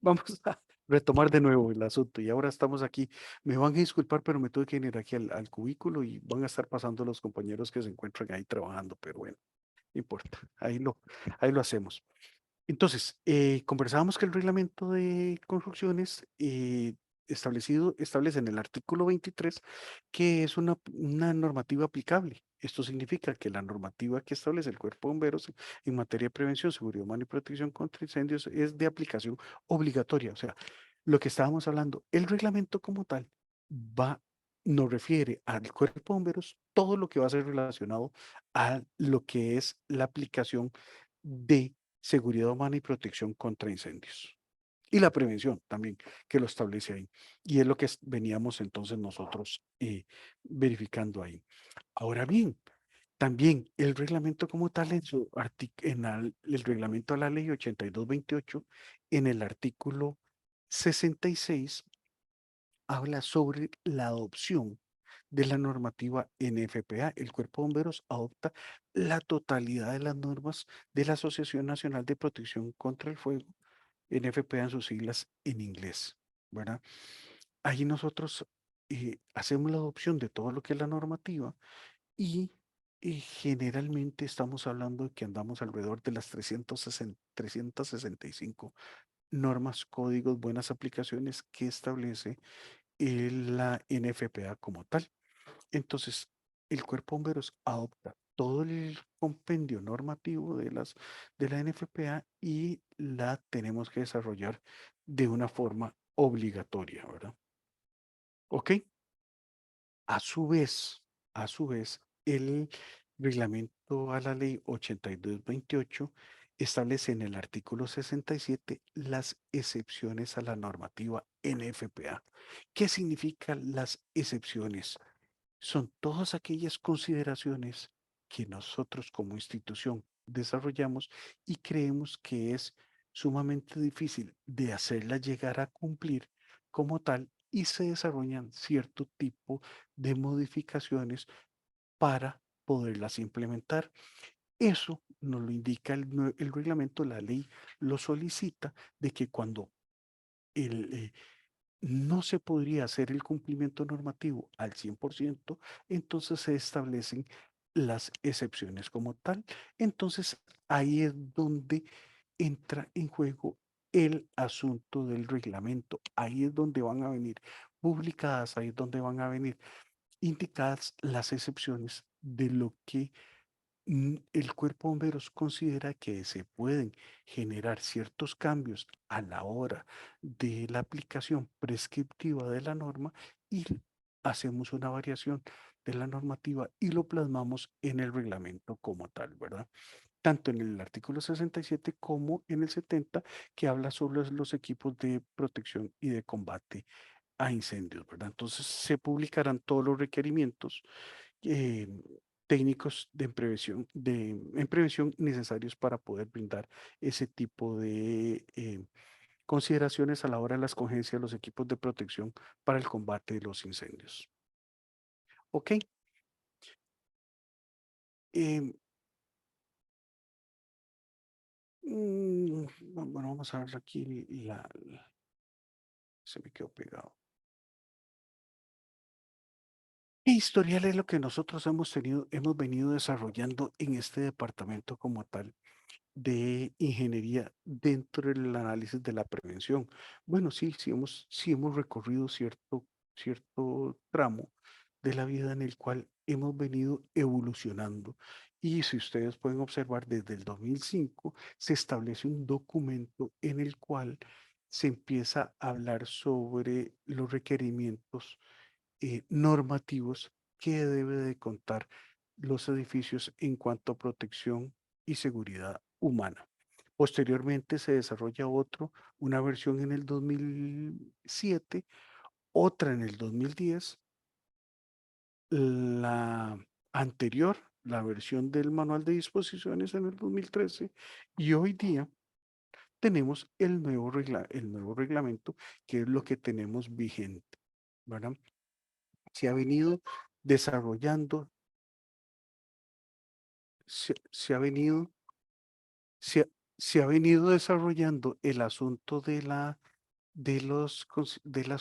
Vamos a retomar de nuevo el asunto y ahora estamos aquí. Me van a disculpar, pero me tuve que venir aquí al cubículo y van a estar pasando los compañeros que se encuentran ahí trabajando, pero bueno, no importa, ahí lo hacemos. Entonces, conversábamos que el reglamento de construcciones establece en el artículo 23 que es una normativa aplicable. Esto significa que la normativa que establece el Cuerpo de Bomberos en materia de prevención, seguridad humana y protección contra incendios es de aplicación obligatoria. O sea, lo que estábamos hablando, el reglamento como tal va, nos refiere al Cuerpo de Bomberos todo lo que va a ser relacionado a lo que es la aplicación de seguridad humana y protección contra incendios. Y la prevención también, que lo establece ahí. Y es lo que veníamos entonces nosotros verificando ahí. Ahora bien, también el reglamento como tal, el reglamento a la ley 8228, en el artículo 66, habla sobre la adopción de la normativa NFPA. El Cuerpo de Bomberos adopta la totalidad de las normas de la Asociación Nacional de Protección contra el Fuego, NFPA en sus siglas en inglés, ¿verdad? Ahí nosotros hacemos la adopción de todo lo que es la normativa y generalmente estamos hablando de que andamos alrededor de las 365 normas, códigos, buenas aplicaciones que establece la NFPA como tal. Entonces, el Cuerpo de Bomberos adopta todo el compendio normativo de la NFPA y la tenemos que desarrollar de una forma obligatoria, ¿verdad? ¿Ok? A su vez, a su vez, el reglamento a la ley 8228 establece en el artículo 67 las excepciones a la normativa NFPA. ¿Qué significan las excepciones? Son todas aquellas consideraciones que nosotros como institución desarrollamos y creemos que es sumamente difícil de hacerla llegar a cumplir como tal y se desarrollan cierto tipo de modificaciones para poderlas implementar. Eso nos lo indica el reglamento, la ley lo solicita de que cuando el, no se podría hacer el cumplimiento normativo al 100%, entonces se establecen las excepciones como tal. Entonces, ahí es donde entra en juego el asunto del reglamento. Ahí es donde van a venir publicadas, ahí es donde van a venir indicadas las excepciones de lo que el Cuerpo de Bomberos considera que se pueden generar ciertos cambios a la hora de la aplicación prescriptiva de la norma y hacemos una variación de la normativa y lo plasmamos en el reglamento como tal, ¿verdad? Tanto en el artículo 67 como en el 70, que habla sobre los equipos de protección y de combate a incendios, ¿verdad? Entonces se publicarán todos los requerimientos eh, técnicos en prevención necesarios para poder brindar ese tipo de consideraciones a la hora de la escogencia de los equipos de protección para el combate de los incendios. ¿Ok? Em, bueno, vamos a ver aquí se me quedó pegado. ¿Qué historial es lo que nosotros hemos venido desarrollando en este departamento como tal de ingeniería dentro del análisis de la prevención? Bueno, sí hemos recorrido cierto tramo de la vida en el cual hemos venido evolucionando. Y si ustedes pueden observar, desde el 2005 se establece un documento en el cual se empieza a hablar sobre los requerimientos normativos que debe de contar los edificios en cuanto a protección y seguridad humana. Posteriormente se desarrolla una versión en el 2007, otra en el 2010, la anterior, la versión del manual de disposiciones en el 2013 y hoy día tenemos el nuevo reglamento, que es lo que tenemos vigente, ¿verdad? Se ha venido desarrollando, se ha venido, se ha venido desarrollando el asunto de las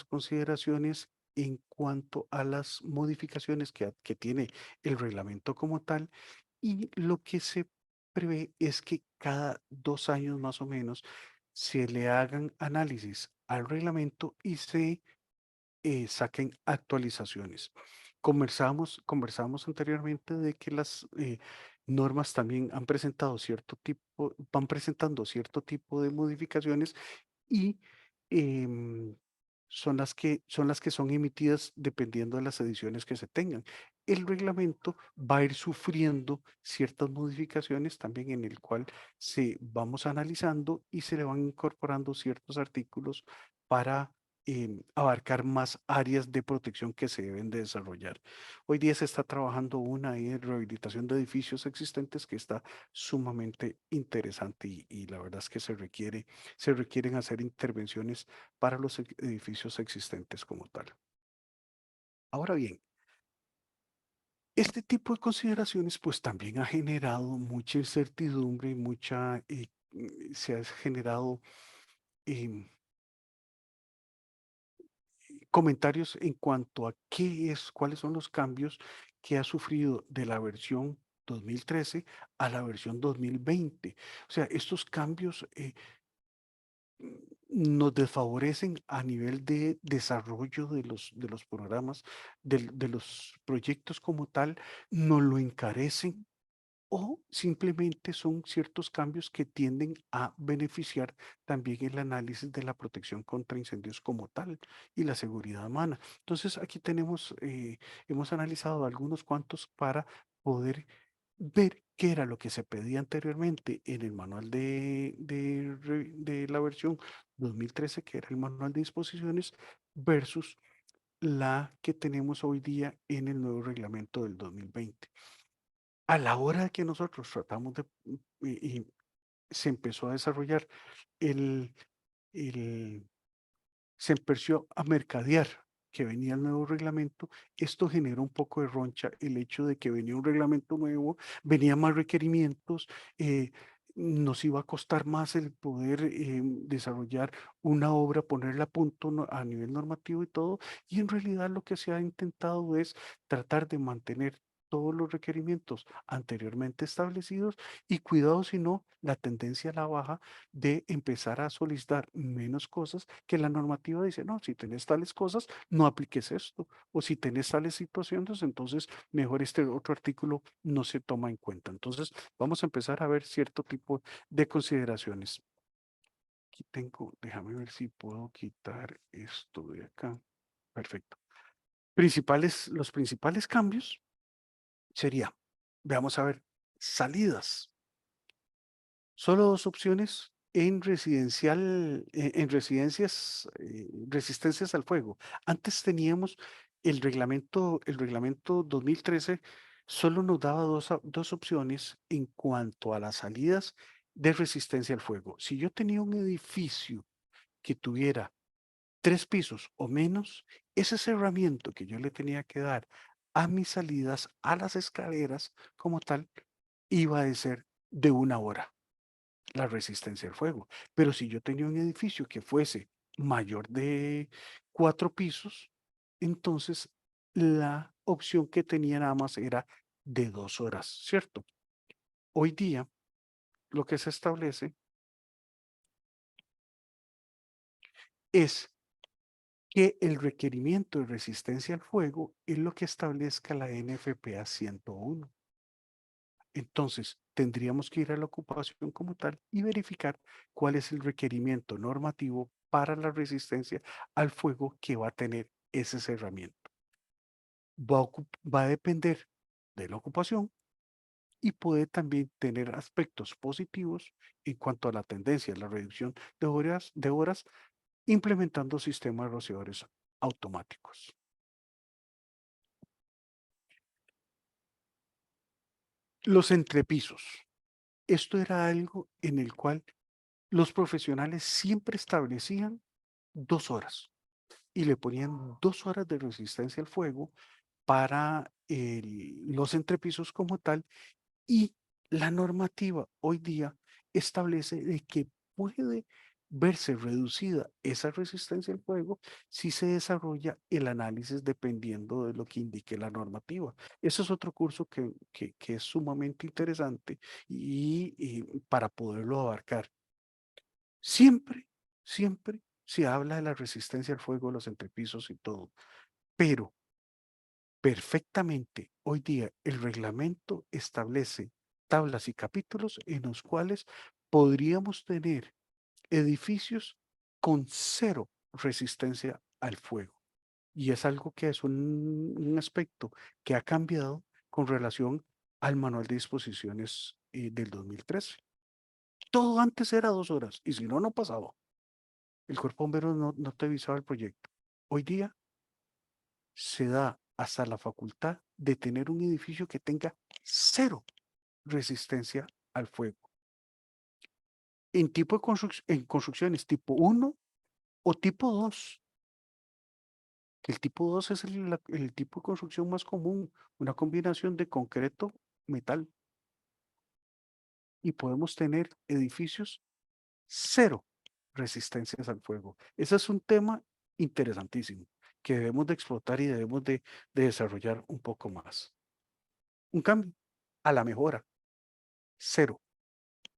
consideraciones en cuanto a las modificaciones que tiene el reglamento como tal, y lo que se prevé es que cada 2 años más o menos se le hagan análisis al reglamento y se saquen actualizaciones. Conversamos anteriormente de que las normas también van presentando cierto tipo de modificaciones y em, son las que son emitidas dependiendo de las ediciones que se tengan. El reglamento va a ir sufriendo ciertas modificaciones también en el cual se vamos analizando y se le van incorporando ciertos artículos para abarcar más áreas de protección que se deben de desarrollar. Hoy día se está trabajando una en rehabilitación de edificios existentes que está sumamente interesante y la verdad es que se requieren hacer intervenciones para los edificios existentes como tal. Ahora bien, este tipo de consideraciones pues también ha generado mucha incertidumbre, se ha generado em, comentarios en cuanto a cuáles son los cambios que ha sufrido de la versión 2013 a la versión 2020. O sea, estos cambios nos desfavorecen a nivel de desarrollo de los programas, de los proyectos como tal, nos lo encarecen o simplemente son ciertos cambios que tienden a beneficiar también el análisis de la protección contra incendios como tal y la seguridad humana. Entonces, aquí hemos analizado algunos cuantos para poder ver qué era lo que se pedía anteriormente en el manual de la versión 2013, que era el manual de disposiciones, versus la que tenemos hoy día en el nuevo reglamento del 2020. A la hora de que nosotros tratamos y se empezó a desarrollar el, el se empezó a mercadear que venía el nuevo reglamento, esto genera un poco de roncha el hecho de que venía un reglamento nuevo, venía más requerimientos, eh, nos iba a costar más el poder desarrollar una obra, ponerla a punto a nivel normativo y todo, y en realidad lo que se ha intentado es tratar de mantener todos los requerimientos anteriormente establecidos y cuidado si no, la tendencia a la baja de empezar a solicitar menos cosas que la normativa dice, no, si tenés tales cosas, no apliques esto, o si tenés tales situaciones, entonces mejor este otro artículo no se toma en cuenta. Entonces, vamos a empezar a ver cierto tipo de consideraciones. Aquí tengo, déjame ver si puedo quitar esto de acá. Perfecto. Los principales cambios sería, veamos a ver, salidas. Solo dos opciones en en residencias, resistencias al fuego. Antes teníamos el reglamento 2013 solo nos daba dos opciones en cuanto a las salidas de resistencia al fuego. Si yo tenía un edificio que tuviera 3 pisos o menos, ese cerramiento que yo le tenía que dar a mis salidas, a las escaleras como tal, iba a ser de 1 hora la resistencia al fuego. Pero si yo tenía un edificio que fuese mayor de 4 pisos, entonces la opción que tenía nada más era de 2 horas, ¿cierto? Hoy día lo que se establece es que el requerimiento de resistencia al fuego es lo que establezca la NFPA 101. Entonces, tendríamos que ir a la ocupación como tal y verificar cuál es el requerimiento normativo para la resistencia al fuego que va a tener ese cerramiento. Va a depender de la ocupación y puede también tener aspectos positivos en cuanto a la tendencia, la reducción de horas implementando sistemas rociadores automáticos. Los entrepisos. Esto era algo en el cual los profesionales siempre establecían 2 horas y le ponían 2 horas de resistencia al fuego para los entrepisos como tal y la normativa hoy día establece de que puede verse reducida esa resistencia al fuego si se desarrolla el análisis dependiendo de lo que indique la normativa. Ese es otro curso que es sumamente interesante y para poderlo abarcar. Siempre, siempre se habla de la resistencia al fuego, los entrepisos y todo, pero perfectamente hoy día el reglamento establece tablas y capítulos en los cuales podríamos tener edificios con cero resistencia al fuego. Y es algo que es un aspecto que ha cambiado con relación al manual de disposiciones del 2013. Todo antes era 2 horas y si no, no pasaba. El cuerpo de bomberos no te avisaba el proyecto. Hoy día se da hasta la facultad de tener un edificio que tenga cero resistencia al fuego. En tipo de en construcciones tipo 1 o tipo 2. El tipo 2 es el tipo de construcción más común, una combinación de concreto, metal, y podemos tener edificios cero resistencias al fuego. Ese es un tema interesantísimo que debemos de explotar y debemos de desarrollar un poco más. Un cambio a la mejora, cero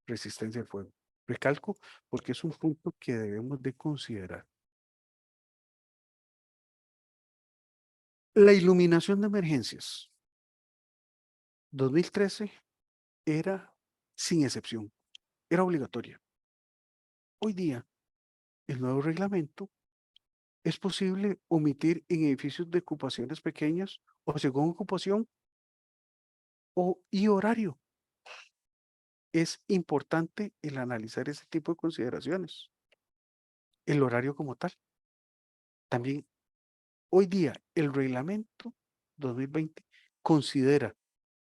resistencia al fuego. Recalco porque es un punto que debemos de considerar. La iluminación de emergencias. 2013 era sin excepción, era obligatoria. Hoy día, el nuevo reglamento es posible omitir en edificios de ocupaciones pequeñas o según ocupación y horario. Es importante el analizar ese tipo de consideraciones. El horario como tal. También hoy día el reglamento 2020 considera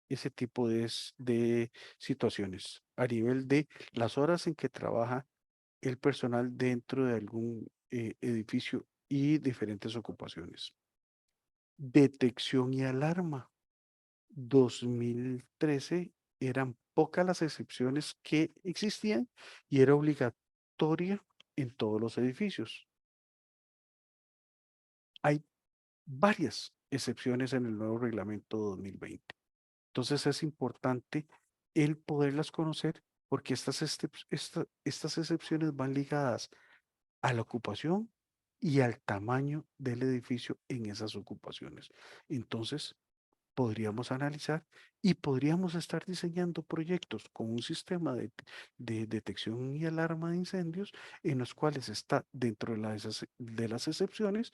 ese tipo de situaciones a nivel de las horas en que trabaja el personal dentro de algún edificio y diferentes ocupaciones. Detección y alarma. 2013 eran pocas las excepciones que existían y era obligatoria en todos los edificios. Hay varias excepciones en el nuevo reglamento 2020. Entonces es importante el poderlas conocer porque estas excepciones van ligadas a la ocupación y al tamaño del edificio en esas ocupaciones. Entonces, podríamos analizar y podríamos estar diseñando proyectos con un sistema de detección y alarma de incendios en los cuales está dentro de las excepciones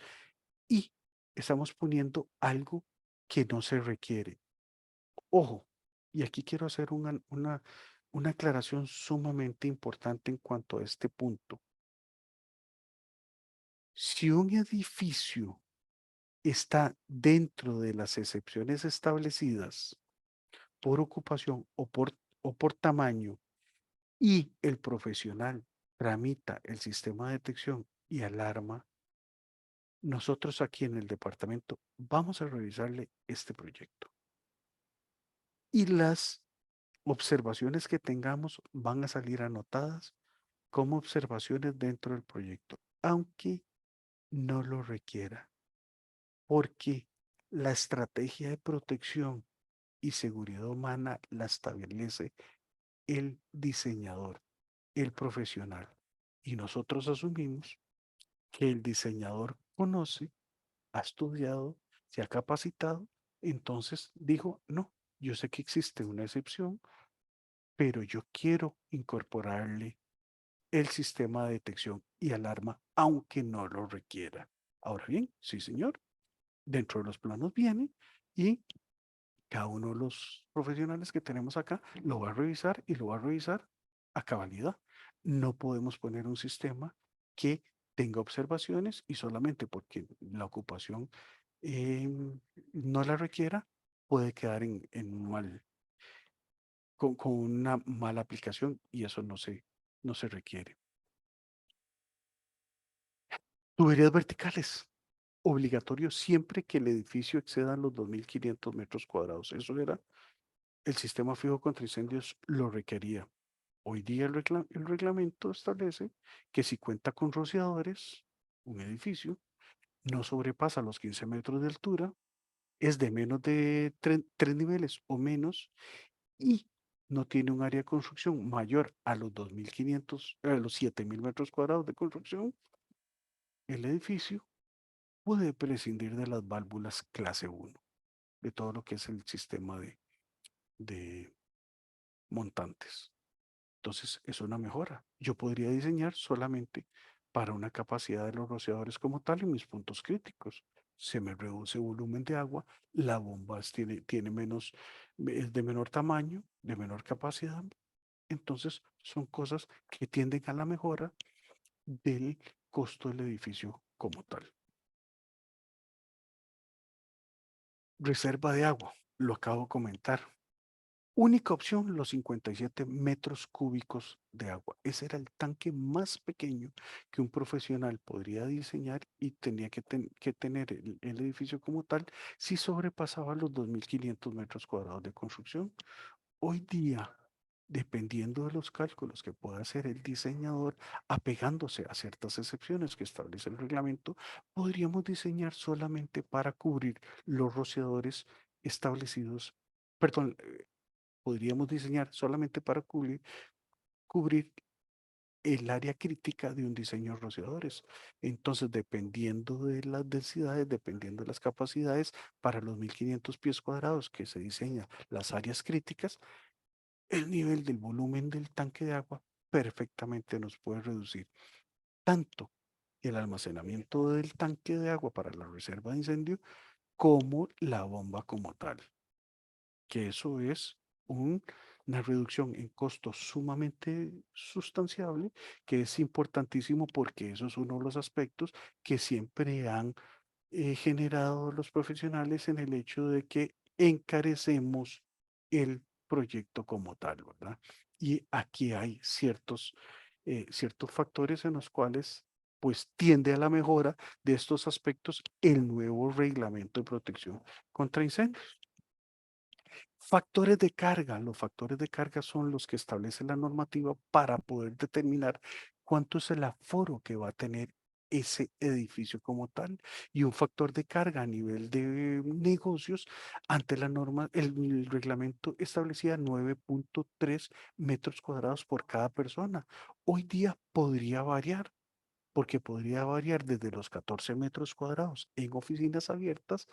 y estamos poniendo algo que no se requiere. Ojo, y aquí quiero hacer una aclaración sumamente importante en cuanto a este punto. Si un edificio está dentro de las excepciones establecidas por ocupación o por tamaño y el profesional tramita el sistema de detección y alarma, nosotros aquí en el departamento vamos a revisarle este proyecto. Y las observaciones que tengamos van a salir anotadas como observaciones dentro del proyecto, aunque no lo requiera, porque la estrategia de protección y seguridad humana la establece el diseñador, el profesional. Y nosotros asumimos que el diseñador conoce, ha estudiado, se ha capacitado, entonces dijo, no, yo sé que existe una excepción, pero yo quiero incorporarle el sistema de detección y alarma, aunque no lo requiera. Ahora bien, sí, señor, dentro de los planos viene y cada uno de los profesionales que tenemos acá lo va a revisar y lo va a revisar a cabalidad. No podemos poner un sistema que tenga observaciones y solamente porque la ocupación no la requiera, puede quedar con una mala aplicación y eso no se requiere. Tuberías verticales, obligatorio siempre que el edificio exceda los 2.500 metros cuadrados. Eso era, el sistema fijo contra incendios lo requería. Hoy día el reglamento establece que si cuenta con rociadores, un edificio no sobrepasa los 15 metros de altura, es de menos de 3 niveles o menos y no tiene un área de construcción mayor a los 2.500, a los 7.000 metros cuadrados de construcción, el edificio puede prescindir de las válvulas clase 1, de todo lo que es el sistema de montantes. Entonces, es una mejora. Yo podría diseñar solamente para una capacidad de los rociadores como tal en mis puntos críticos. Se me reduce volumen de agua, la bomba tiene menos, es de menor tamaño, de menor capacidad. Entonces, son cosas que tienden a la mejora del costo del edificio como tal. Reserva de agua, lo acabo de comentar. Única opción, los 57 metros cúbicos de agua. Ese era el tanque más pequeño que un profesional podría diseñar y tenía que tener el edificio como tal si sobrepasaba los 2.500 metros cuadrados de construcción. Hoy día, dependiendo de los cálculos que pueda hacer el diseñador, apegándose a ciertas excepciones que establece el reglamento, podríamos diseñar solamente para cubrir los rociadores establecidos, perdón, podríamos diseñar solamente para cubrir el área crítica de un diseño de rociadores. Entonces, dependiendo de las densidades, dependiendo de las capacidades, para los 1.500 pies cuadrados que se diseñan las áreas críticas, el nivel del volumen del tanque de agua perfectamente nos puede reducir tanto el almacenamiento del tanque de agua para la reserva de incendio como la bomba como tal, que eso es una reducción en costos sumamente sustanciable, que es importantísimo porque eso es uno de los aspectos que siempre han generado los profesionales en el hecho de que encarecemos el proyecto como tal, ¿verdad? Y aquí hay ciertos factores en los cuales pues tiende a la mejora de estos aspectos el nuevo reglamento de protección contra incendios. Factores de carga. Los factores de carga son los que establece la normativa para poder determinar cuánto es el aforo que va a tener ese edificio como tal. Y un factor de carga a nivel de negocios ante la norma, el reglamento establecía 9.3 metros cuadrados por cada persona. Hoy día podría variar porque podría variar desde los 14 metros cuadrados en oficinas abiertas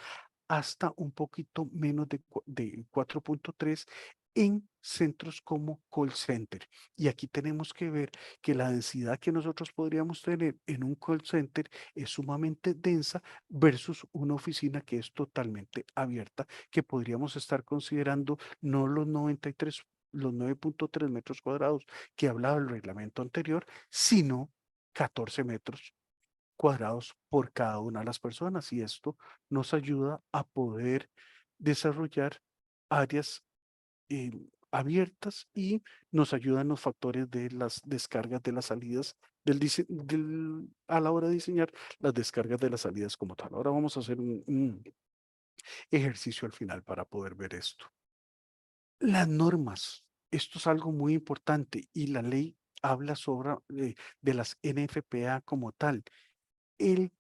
hasta un poquito menos de 4.3 en centros como call center. Y aquí tenemos que ver que la densidad que nosotros podríamos tener en un call center es sumamente densa versus una oficina que es totalmente abierta, que podríamos estar considerando no los 93, los 9.3 metros cuadrados que hablaba el reglamento anterior, sino 14 metros cuadrados por cada una de las personas y esto nos ayuda a poder desarrollar áreas eh, abiertas y nos ayudan los factores de las descargas de las salidas a la hora de diseñar las descargas de las salidas como tal. Ahora vamos a hacer un ejercicio al final para poder ver esto. Las normas, esto es algo muy importante y la ley habla sobre de las NFPA como tal. El,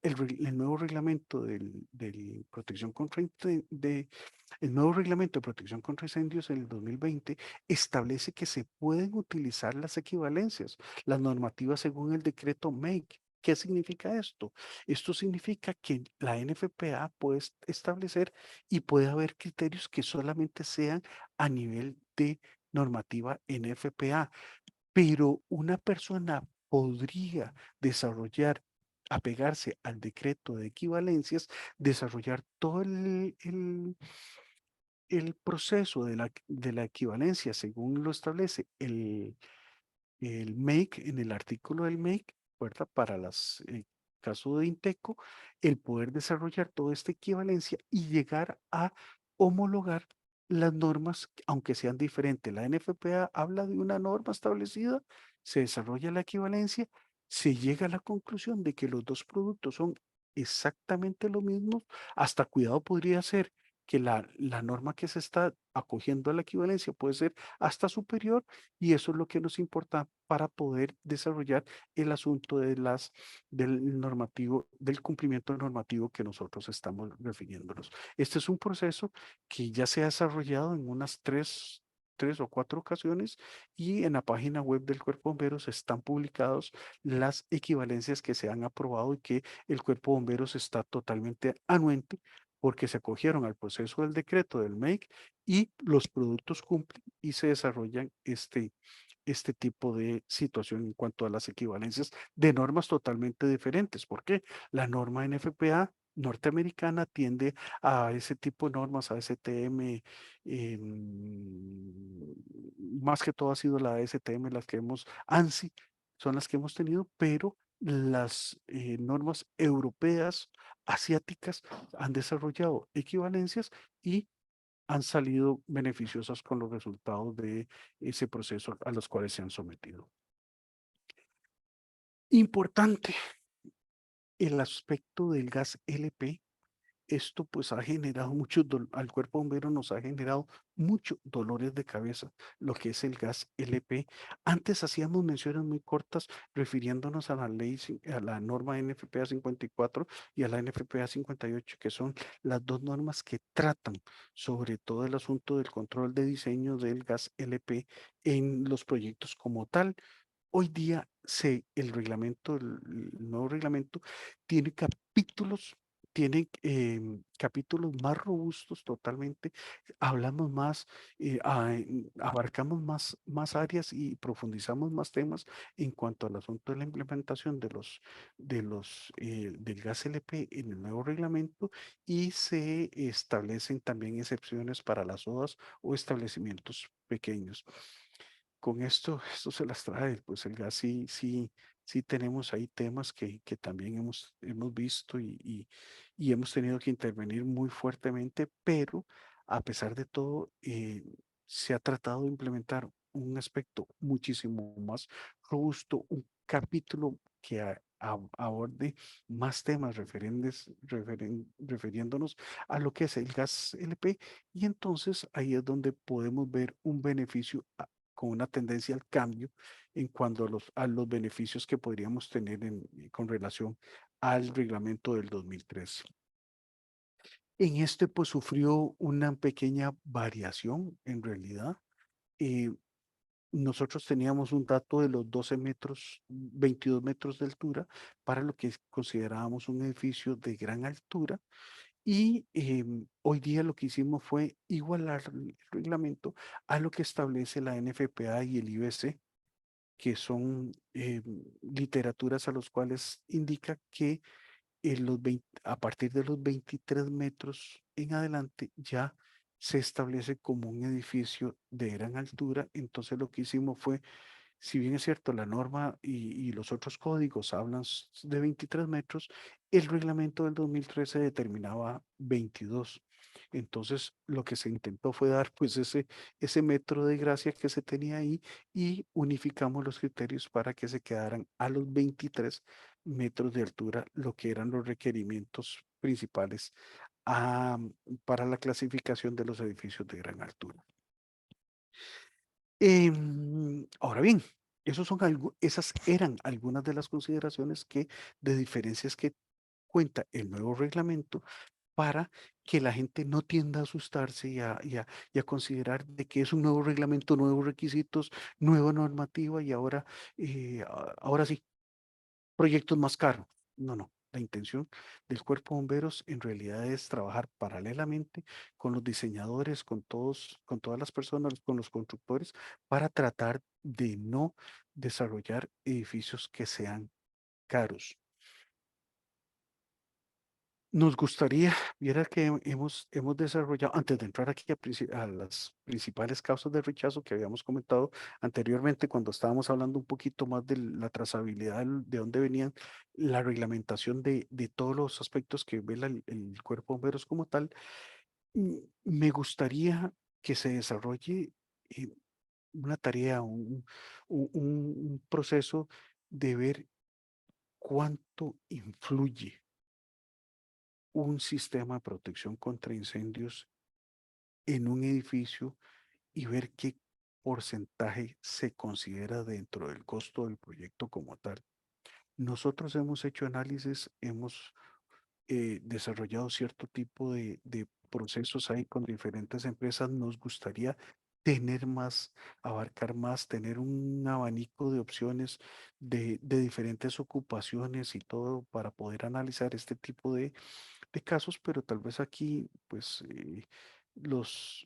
el nuevo reglamento del protección contra el nuevo reglamento de protección contra incendios en el 2020 establece que se pueden utilizar las equivalencias, las normativas según el decreto MAKE. ¿Qué significa esto? Esto significa que la NFPA puede establecer y puede haber criterios que solamente sean a nivel de normativa NFPA, pero una persona podría desarrollar, apegarse al decreto de equivalencias, desarrollar todo el proceso de la equivalencia según lo establece el make, en el artículo del make, ¿verdad? Para las caso de Inteco, el poder desarrollar toda esta equivalencia y llegar a homologar las normas, aunque sean diferentes. La NFPA habla de una norma establecida, se desarrolla la equivalencia, se llega a la conclusión de que los dos productos son exactamente lo mismo, hasta cuidado podría ser. que la norma que se está acogiendo a la equivalencia puede ser hasta superior y eso es lo que nos importa para poder desarrollar el asunto de del normativo, del cumplimiento normativo que nosotros estamos refiriéndonos. Este es un proceso que ya se ha desarrollado en unas tres o cuatro ocasiones y en la página web del Cuerpo de Bomberos están publicados las equivalencias que se han aprobado y que el Cuerpo de Bomberos está totalmente anuente porque se acogieron al proceso del decreto del MEIC y los productos cumplen y se desarrollan este tipo de situación en cuanto a las equivalencias de normas totalmente diferentes. ¿Por qué? La norma NFPA norteamericana tiende a ese tipo de normas, a STM, más que todo ha sido la STM, las que hemos, ANSI, son las que hemos tenido, pero las normas europeas, asiáticas, han desarrollado equivalencias y han salido beneficiosas con los resultados de ese proceso a los cuales se han sometido. Importante, el aspecto del gas LP. Esto pues ha generado al cuerpo bombero nos ha generado muchos dolores de cabeza, lo que es el gas LP. Antes hacíamos menciones muy cortas refiriéndonos a la ley, a la norma NFPA 54 y a la NFPA 58, que son las dos normas que tratan sobre todo el asunto del control de diseño del gas LP en los proyectos como tal. Hoy día el reglamento, el nuevo reglamento, tiene capítulos, tiene capítulos más robustos totalmente. Hablamos más, abarcamos más áreas y profundizamos más temas en cuanto al asunto de la implementación del gas LP en el nuevo reglamento y se establecen también excepciones para las sodas o establecimientos pequeños. Con esto se las trae, pues el gas sí tenemos ahí temas que también hemos visto y hemos tenido que intervenir muy fuertemente, pero a pesar de todo, se ha tratado de implementar un aspecto muchísimo más robusto, un capítulo que aborde más temas refiriéndonos a lo que es el gas LP y entonces ahí es donde podemos ver un beneficio con una tendencia al cambio en cuanto a los beneficios que podríamos tener con relación al reglamento del 2013. En este pues sufrió una pequeña variación en realidad. Eh, Nosotros teníamos un dato de los 12 metros, 22 metros de altura para lo que considerábamos un edificio de gran altura y hoy día lo que hicimos fue igualar el reglamento a lo que establece la NFPA y el IBC, que son literaturas a los cuales indica que a partir de los 23 metros en adelante ya se establece como un edificio de gran altura. Entonces lo que hicimos fue, si bien es cierto, la norma y los otros códigos hablan de 23 metros, el reglamento del 2013 determinaba 22. Entonces, lo que se intentó fue dar pues ese metro de gracia que se tenía ahí y unificamos los criterios para que se quedaran a los 23 metros de altura, lo que eran los requerimientos principales ah, para la clasificación de los edificios de gran altura. Ahora bien, esas eran algunas de las consideraciones de diferencias que cuenta el nuevo reglamento para que la gente no tienda a asustarse y a considerar de que es un nuevo reglamento, nuevos requisitos, nueva normativa y ahora sí, proyectos más caros. No, no. La intención del Cuerpo de Bomberos en realidad es trabajar paralelamente con los diseñadores, con todas las personas, con los constructores, para tratar de no desarrollar edificios que sean caros. Nos gustaría, viera que hemos desarrollado, antes de entrar aquí a las principales causas de rechazo que habíamos comentado anteriormente, cuando estábamos hablando un poquito más de la trazabilidad, de dónde venían la reglamentación de todos los aspectos que ve el Cuerpo de Bomberos como tal, me gustaría que se desarrolle eh, una tarea, un proceso de ver cuánto influye un sistema de protección contra incendios en un edificio y ver qué porcentaje se considera dentro del costo del proyecto como tal. Nosotros hemos hecho análisis, hemos desarrollado cierto tipo de procesos ahí con diferentes empresas. Nos gustaría tener más, abarcar más, tener un abanico de opciones de diferentes ocupaciones y todo para poder analizar este tipo de casos, pero tal vez aquí, pues, los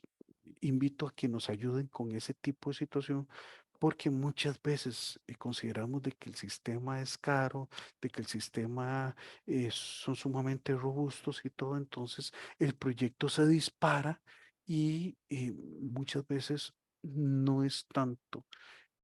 invito a que nos ayuden con ese tipo de situación, porque muchas veces consideramos de que el sistema es caro, de que el sistema son sumamente robustos y todo, entonces el proyecto se dispara y muchas veces no es tanto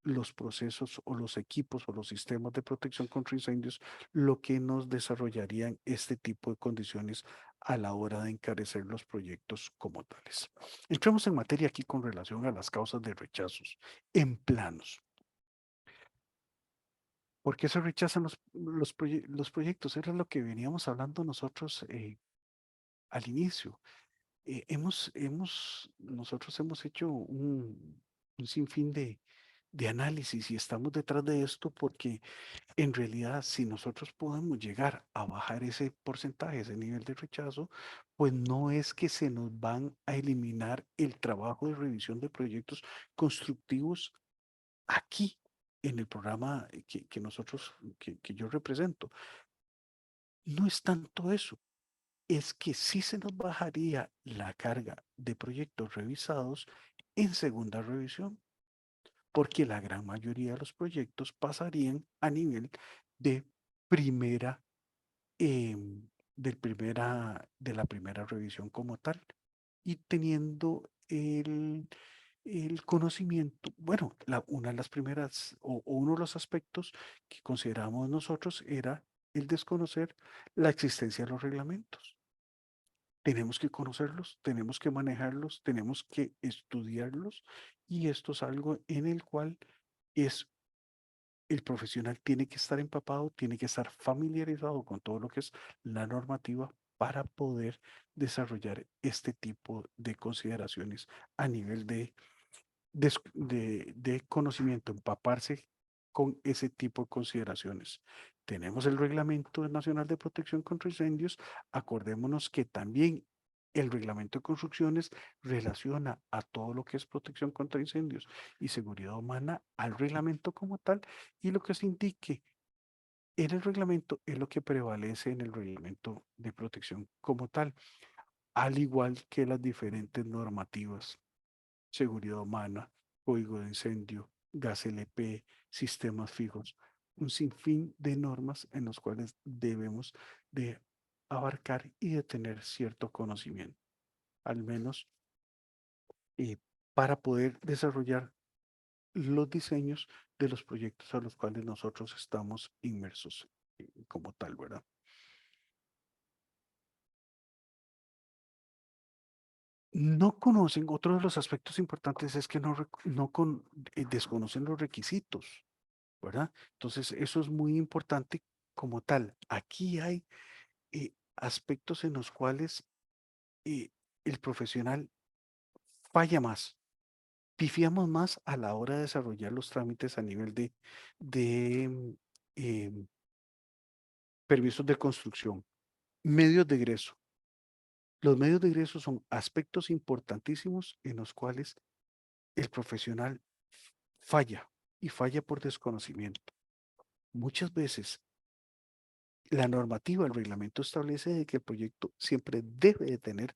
los procesos o los equipos o los sistemas de protección contra incendios lo que nos desarrollarían este tipo de condiciones a la hora de encarecer los proyectos como tales. Entremos en materia aquí con relación a las causas de rechazos en planos. ¿Por qué se rechazan los proyectos? Era lo que veníamos hablando nosotros al inicio. Nosotros hemos hecho un sinfín de análisis y estamos detrás de esto porque en realidad, si nosotros podemos llegar a bajar ese porcentaje, ese nivel de rechazo, pues no es que se nos van a eliminar el trabajo de revisión de proyectos constructivos aquí en el programa que yo represento. No es tanto eso, es que sí se nos bajaría la carga de proyectos revisados en segunda revisión, porque la gran mayoría de los proyectos pasarían a nivel de primera de la primera revisión como tal y teniendo el conocimiento, bueno, una de las primeras o uno de los aspectos que consideramos nosotros era el desconocer la existencia de los reglamentos. Tenemos que conocerlos, tenemos que manejarlos, tenemos que estudiarlos y esto es algo en el cual es el profesional tiene que estar empapado, tiene que estar familiarizado con todo lo que es la normativa para poder desarrollar este tipo de consideraciones a nivel de conocimiento, empaparse con ese tipo de consideraciones. Tenemos el Reglamento Nacional de Protección contra Incendios. Acordémonos que también el Reglamento de Construcciones relaciona a todo lo que es protección contra incendios y seguridad humana al reglamento como tal y lo que se indique en el reglamento es lo que prevalece en el reglamento de protección como tal, al igual que las diferentes normativas seguridad humana, código de incendio, gas LP, sistemas fijos, un sinfín de normas en los cuales debemos de abarcar y de tener cierto conocimiento, al menos eh, para poder desarrollar los diseños de los proyectos a los cuales nosotros estamos inmersos como tal, ¿verdad? No conocen, otro de los aspectos importantes es que desconocen los requisitos. ¿Verdad? Entonces, eso es muy importante como tal. Aquí hay aspectos en los cuales eh, el profesional falla más, pifiamos más a la hora de desarrollar los trámites a nivel de em, permisos de construcción, medios de egreso. Los medios de egreso son aspectos importantísimos en los cuales el profesional falla y falla por desconocimiento. Muchas veces la normativa, el reglamento establece de que el proyecto siempre debe de tener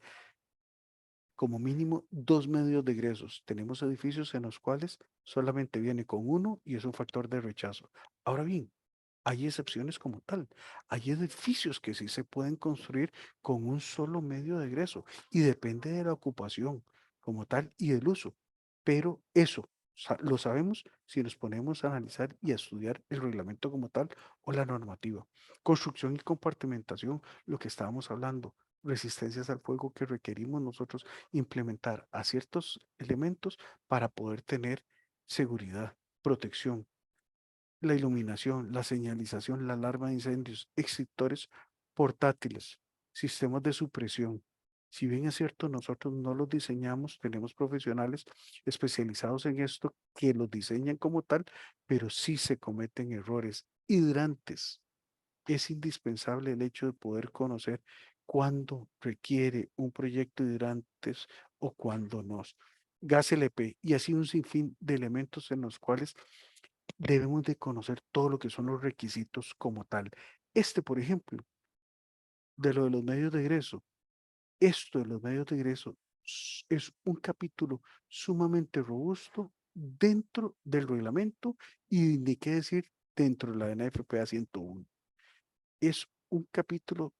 como mínimo dos medios de egresos. Tenemos edificios en los cuales solamente viene con uno y es un factor de rechazo. Ahora bien, hay excepciones como tal. Hay edificios que sí se pueden construir con un solo medio de egreso y depende de la ocupación como tal y del uso. Pero eso lo sabemos si nos ponemos a analizar y a estudiar el reglamento como tal o la normativa. Construcción y compartimentación, lo que estábamos hablando, resistencias al fuego que requerimos nosotros implementar a ciertos elementos para poder tener seguridad, protección, la iluminación, la señalización, la alarma de incendios, extintores portátiles, sistemas de supresión. Si bien es cierto, nosotros no los diseñamos, tenemos profesionales especializados en esto que los diseñan como tal, pero sí se cometen errores. Hidrantes. Es indispensable el hecho de poder conocer cuándo requiere un proyecto de hidrantes o cuándo no. Gas LP y así un sinfín de elementos en los cuales debemos de conocer todo lo que son los requisitos como tal. Este, por ejemplo, de lo de los medios de egreso, esto de los medios de egreso es un capítulo sumamente robusto dentro del reglamento y ni qué decir dentro de la NFPA 101. Es un capítulo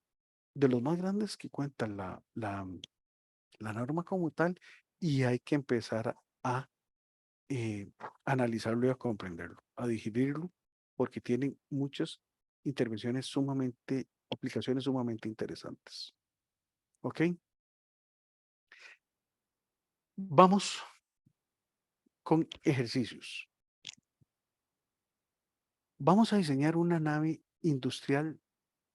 de los más grandes que cuenta la norma como tal y hay que empezar a eh, analizarlo y a comprenderlo, a digerirlo, porque tienen muchas intervenciones sumamente, aplicaciones sumamente interesantes. ¿Ok? Vamos con ejercicios. Vamos a diseñar una nave industrial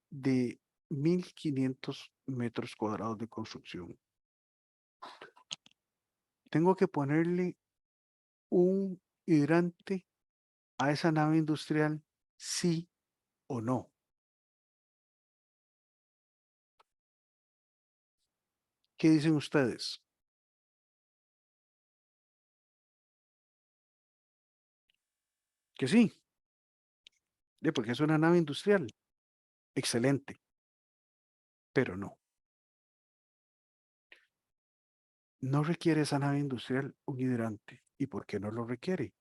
de 1500 metros cuadrados de construcción. Tengo que ponerle un hidrante a esa nave industrial, sí o no. ¿Qué dicen ustedes? Que sí, porque es una nave industrial. Excelente, pero no. No requiere esa nave industrial un hidrante. ¿Y por qué no lo requiere?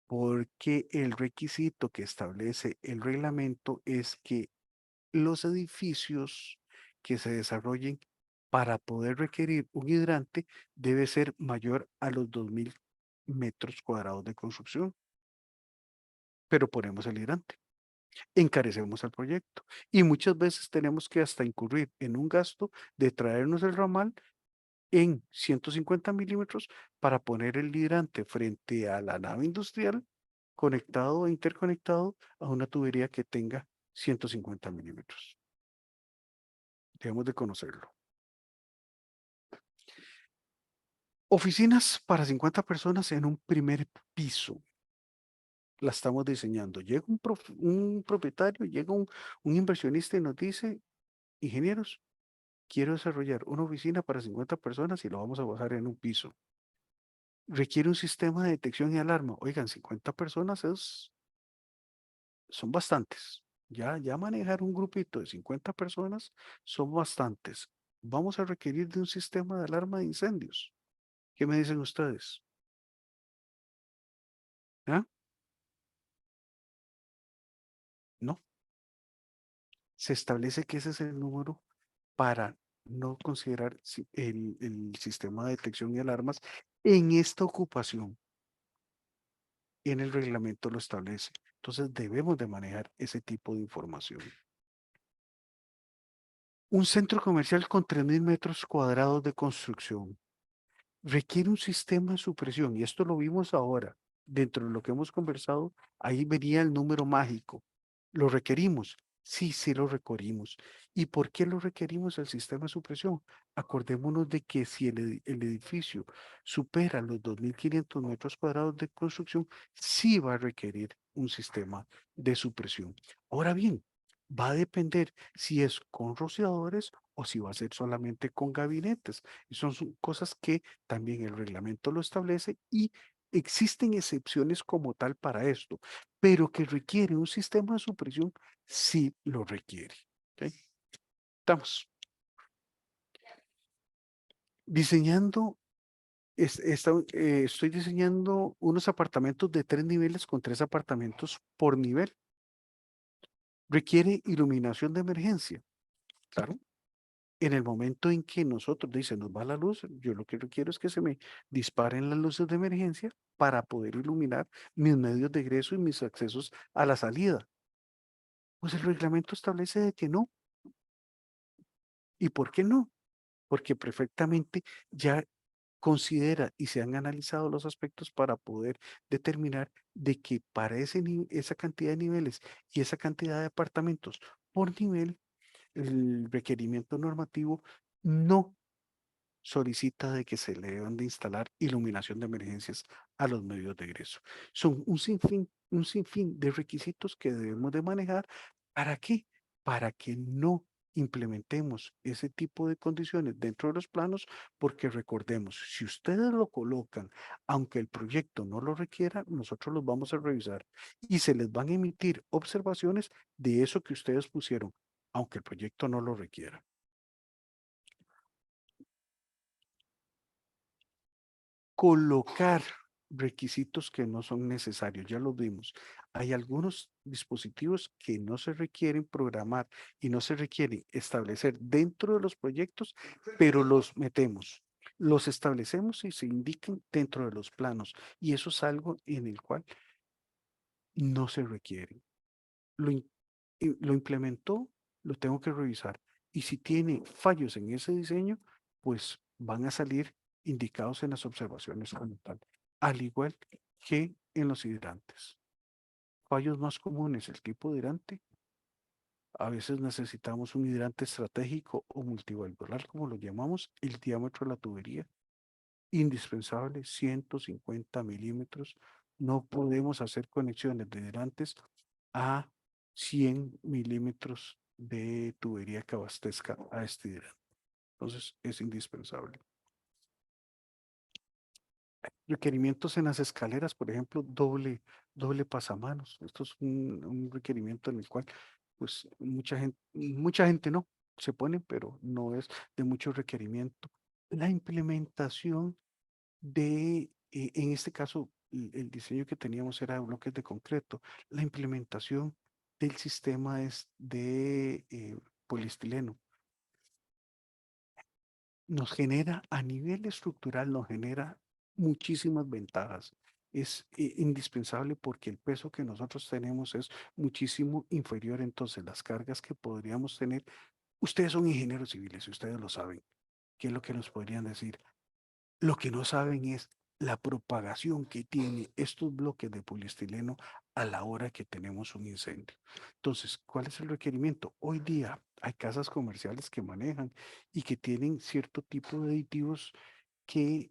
Porque el requisito que establece el reglamento es que los edificios que se desarrollen para poder requerir un hidrante debe ser mayor a los 2000 metros cuadrados de construcción, pero ponemos el hidrante, encarecemos el proyecto y muchas veces tenemos que hasta incurrir en un gasto de traernos el ramal en 150 milímetros para poner el hidrante frente a la nave industrial conectado e interconectado a una tubería que tenga 150 milímetros. Debemos de conocerlo. Oficinas para 50 personas en un primer piso. La estamos diseñando. Llega un propietario, llega un inversionista y nos dice, ingenieros, quiero desarrollar una oficina para 50 personas y lo vamos a bajar en un piso. Requiere un sistema de detección y alarma. Oigan, 50 personas son bastantes. Ya manejar un grupito de 50 personas son bastantes. Vamos a requerir de un sistema de alarma de incendios. ¿Qué me dicen ustedes? ¿Ah? No. Se establece que ese es el número para no considerar el sistema de detección y alarmas en esta ocupación. En el reglamento lo establece. Entonces debemos de manejar ese tipo de información. Un centro comercial con 3000 metros cuadrados de construcción requiere un sistema de supresión y esto lo vimos ahora. Dentro de lo que hemos conversado, ahí venía el número mágico. ¿Lo requerimos? Sí, sí lo requerimos. ¿Y por qué lo requerimos el sistema de supresión? Acordémonos de que si el edificio supera los 2500 metros cuadrados de construcción, sí va a requerir un sistema de supresión. Ahora bien, va a depender si es con rociadores o si va a ser solamente con gabinetes. Y son cosas que también el reglamento lo establece y existen excepciones como tal para esto, pero que requiere un sistema de supresión, sí lo requiere. ¿Ok? Estamos diseñando, estoy diseñando unos apartamentos de 3 niveles con 3 apartamentos por nivel. Requiere iluminación de emergencia, claro. En el momento en que nosotros dice nos va la luz, yo lo que quiero es que se me disparen las luces de emergencia para poder iluminar mis medios de ingreso y mis accesos a la salida. Pues el reglamento establece de que no. ¿Y por qué no? Porque perfectamente ya considera y se han analizado los aspectos para poder determinar de que para esa cantidad de niveles y esa cantidad de apartamentos por nivel, el requerimiento normativo no solicita de que se le deban de instalar iluminación de emergencias a los medios de ingreso. Son un sinfín de requisitos que debemos de manejar. ¿Para qué? Para que no implementemos ese tipo de condiciones dentro de los planos, porque recordemos, si ustedes lo colocan, aunque el proyecto no lo requiera, nosotros los vamos a revisar y se les van a emitir observaciones de eso que ustedes pusieron, aunque el proyecto no lo requiera. Colocar requisitos que no son necesarios, ya los vimos. Hay algunos dispositivos que no se requieren programar y no se requieren establecer dentro de los proyectos, pero los metemos, los establecemos y se indican dentro de los planos. Y eso es algo en el cual no se requiere. Lo, lo implementó, lo tengo que revisar. Y si tiene fallos en ese diseño, pues van a salir indicados en las observaciones como tal, al igual que en los hidrantes. Fallos más comunes, el tipo de hidrante. A veces necesitamos un hidrante estratégico o multivalvular, como lo llamamos, el diámetro de la tubería. Indispensable, 150 milímetros. No podemos hacer conexiones de hidrantes a 100 milímetros de tubería que abastezca a este hidrante. Entonces, es indispensable. Requerimientos en las escaleras, por ejemplo, doble pasamanos. Esto es un requerimiento en el cual, pues, mucha gente no se pone, pero no es de mucho requerimiento. La implementación en este caso, el diseño que teníamos era de bloques de concreto. La implementación del sistema es de poliestileno. Nos genera, a nivel estructural, nos genera muchísimas ventajas. Es indispensable porque el peso que nosotros tenemos es muchísimo inferior. Entonces, las cargas que podríamos tener, ustedes son ingenieros civiles y ustedes lo saben. ¿Qué es lo que nos podrían decir? Lo que no saben es la propagación que tiene estos bloques de poliestileno a la hora que tenemos un incendio. Entonces, ¿cuál es el requerimiento? Hoy día hay casas comerciales que manejan y que tienen cierto tipo de aditivos que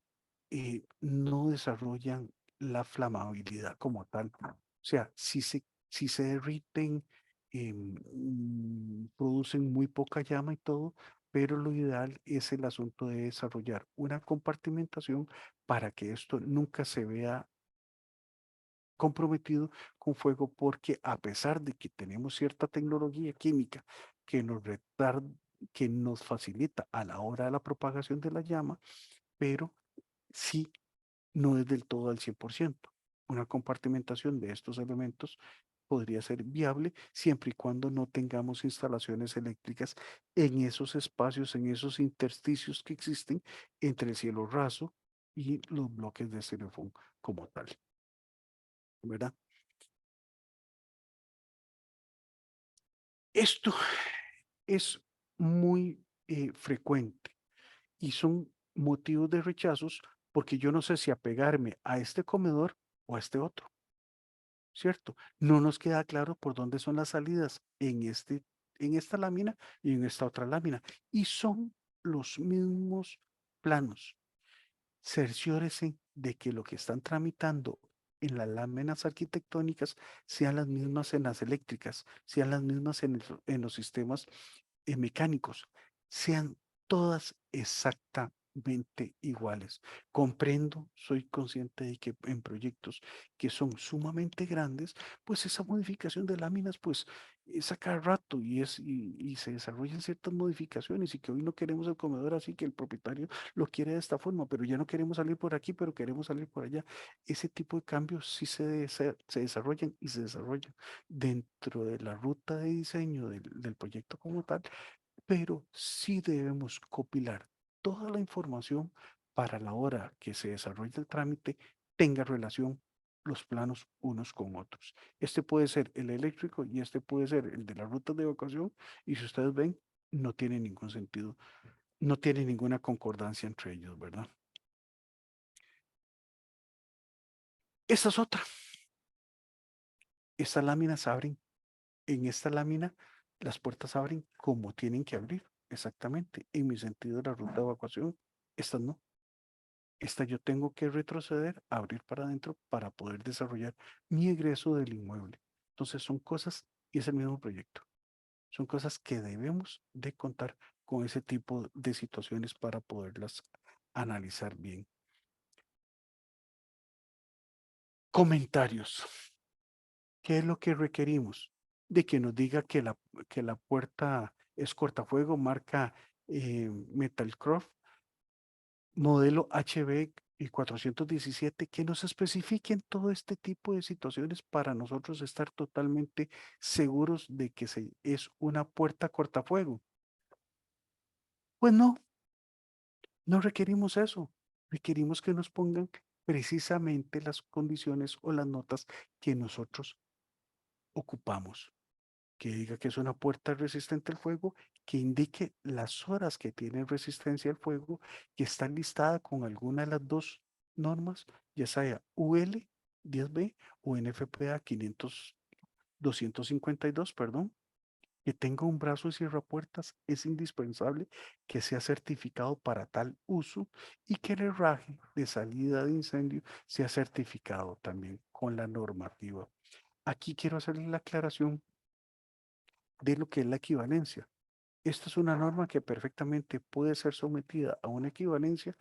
no desarrollan la flamabilidad como tal. O sea, si se derriten, producen muy poca llama y todo, pero lo ideal es el asunto de desarrollar una compartimentación para que esto nunca se vea comprometido con fuego, porque a pesar de que tenemos cierta tecnología química que nos retarda, que nos facilita a la hora de la propagación de la llama, pero sí no es del todo al 100%. Una compartimentación de estos elementos podría ser viable siempre y cuando no tengamos instalaciones eléctricas en esos espacios, en esos intersticios que existen entre el cielo raso y los bloques de estereofón como tal, ¿verdad? Esto es muy frecuente y son motivos de rechazos porque yo no sé si apegarme a este comedor o a este otro. ¿Cierto? No nos queda claro por dónde son las salidas en esta lámina y en esta otra lámina. Y son los mismos planos. Cerciórense de que lo que están tramitando en las láminas arquitectónicas sean las mismas en las eléctricas, sean las mismas en los sistemas mecánicos, sean todas exactamente iguales. Comprendo, soy consciente de que en proyectos que son sumamente grandes, pues esa modificación de láminas, pues es a cada rato y se desarrollan ciertas modificaciones y que hoy no queremos el comedor así, que el propietario lo quiere de esta forma, pero ya no queremos salir por aquí, pero queremos salir por allá. Ese tipo de cambios sí se desarrollan y se desarrollan dentro de la ruta de diseño del proyecto como tal, pero sí debemos copilar toda la información para la hora que se desarrolle el trámite tenga relación los planos unos con otros. Este puede ser el eléctrico y este puede ser el de las rutas de evacuación y si ustedes ven, no tiene ningún sentido, no tiene ninguna concordancia entre ellos, ¿verdad? Esta es otra. Estas láminas abren. En esta lámina, las puertas abren como tienen que abrir, exactamente, en mi sentido de la ruta de evacuación. Estas no. Esta yo tengo que retroceder, abrir para adentro para poder desarrollar mi egreso del inmueble. Entonces son cosas, y es el mismo proyecto, son cosas que debemos de contar con ese tipo de situaciones para poderlas analizar bien. Comentarios. ¿Qué es lo que requerimos? De que nos diga que la puerta es cortafuego, marca Metalcroft, modelo HB y 417, que nos especifiquen todo este tipo de situaciones para nosotros estar totalmente seguros de que es una puerta cortafuego. Pues no, no requerimos eso. Requerimos que nos pongan precisamente las condiciones o las notas que nosotros ocupamos. Que diga que es una puerta resistente al fuego, que indique las horas que tiene resistencia al fuego, que está listada con alguna de las dos normas, ya sea UL 10B o NFPA 252, perdón, que tenga un brazo de cierrapuertas, es indispensable que sea certificado para tal uso y que el herraje de salida de incendio sea certificado también con la normativa. Aquí quiero hacerle la aclaración de lo que es la equivalencia. Esta es una norma que perfectamente puede ser sometida a una equivalencia.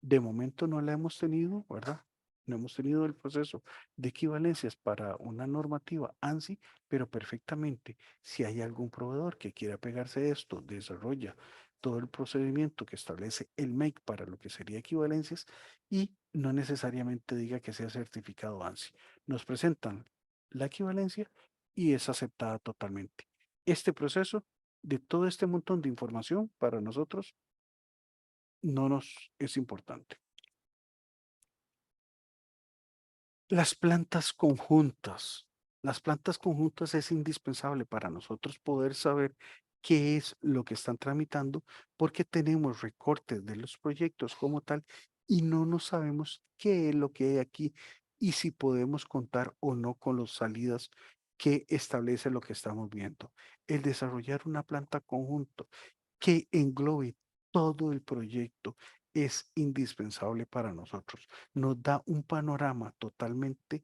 De momento no la hemos tenido, ¿verdad? No hemos tenido el proceso de equivalencias para una normativa ANSI, pero perfectamente, si hay algún proveedor que quiera pegarse a esto, desarrolla todo el procedimiento que establece el MAKE para lo que sería equivalencias y no necesariamente diga que sea certificado ANSI. Nos presentan la equivalencia y es aceptada totalmente. Este proceso de todo este montón de información para nosotros no nos es importante. Las plantas conjuntas. Las plantas conjuntas es indispensable para nosotros poder saber qué es lo que están tramitando porque tenemos recortes de los proyectos como tal y no nos sabemos qué es lo que hay aquí y si podemos contar o no con las salidas que establece lo que estamos viendo. El desarrollar una planta conjunto que englobe todo el proyecto es indispensable para nosotros. Nos da un panorama totalmente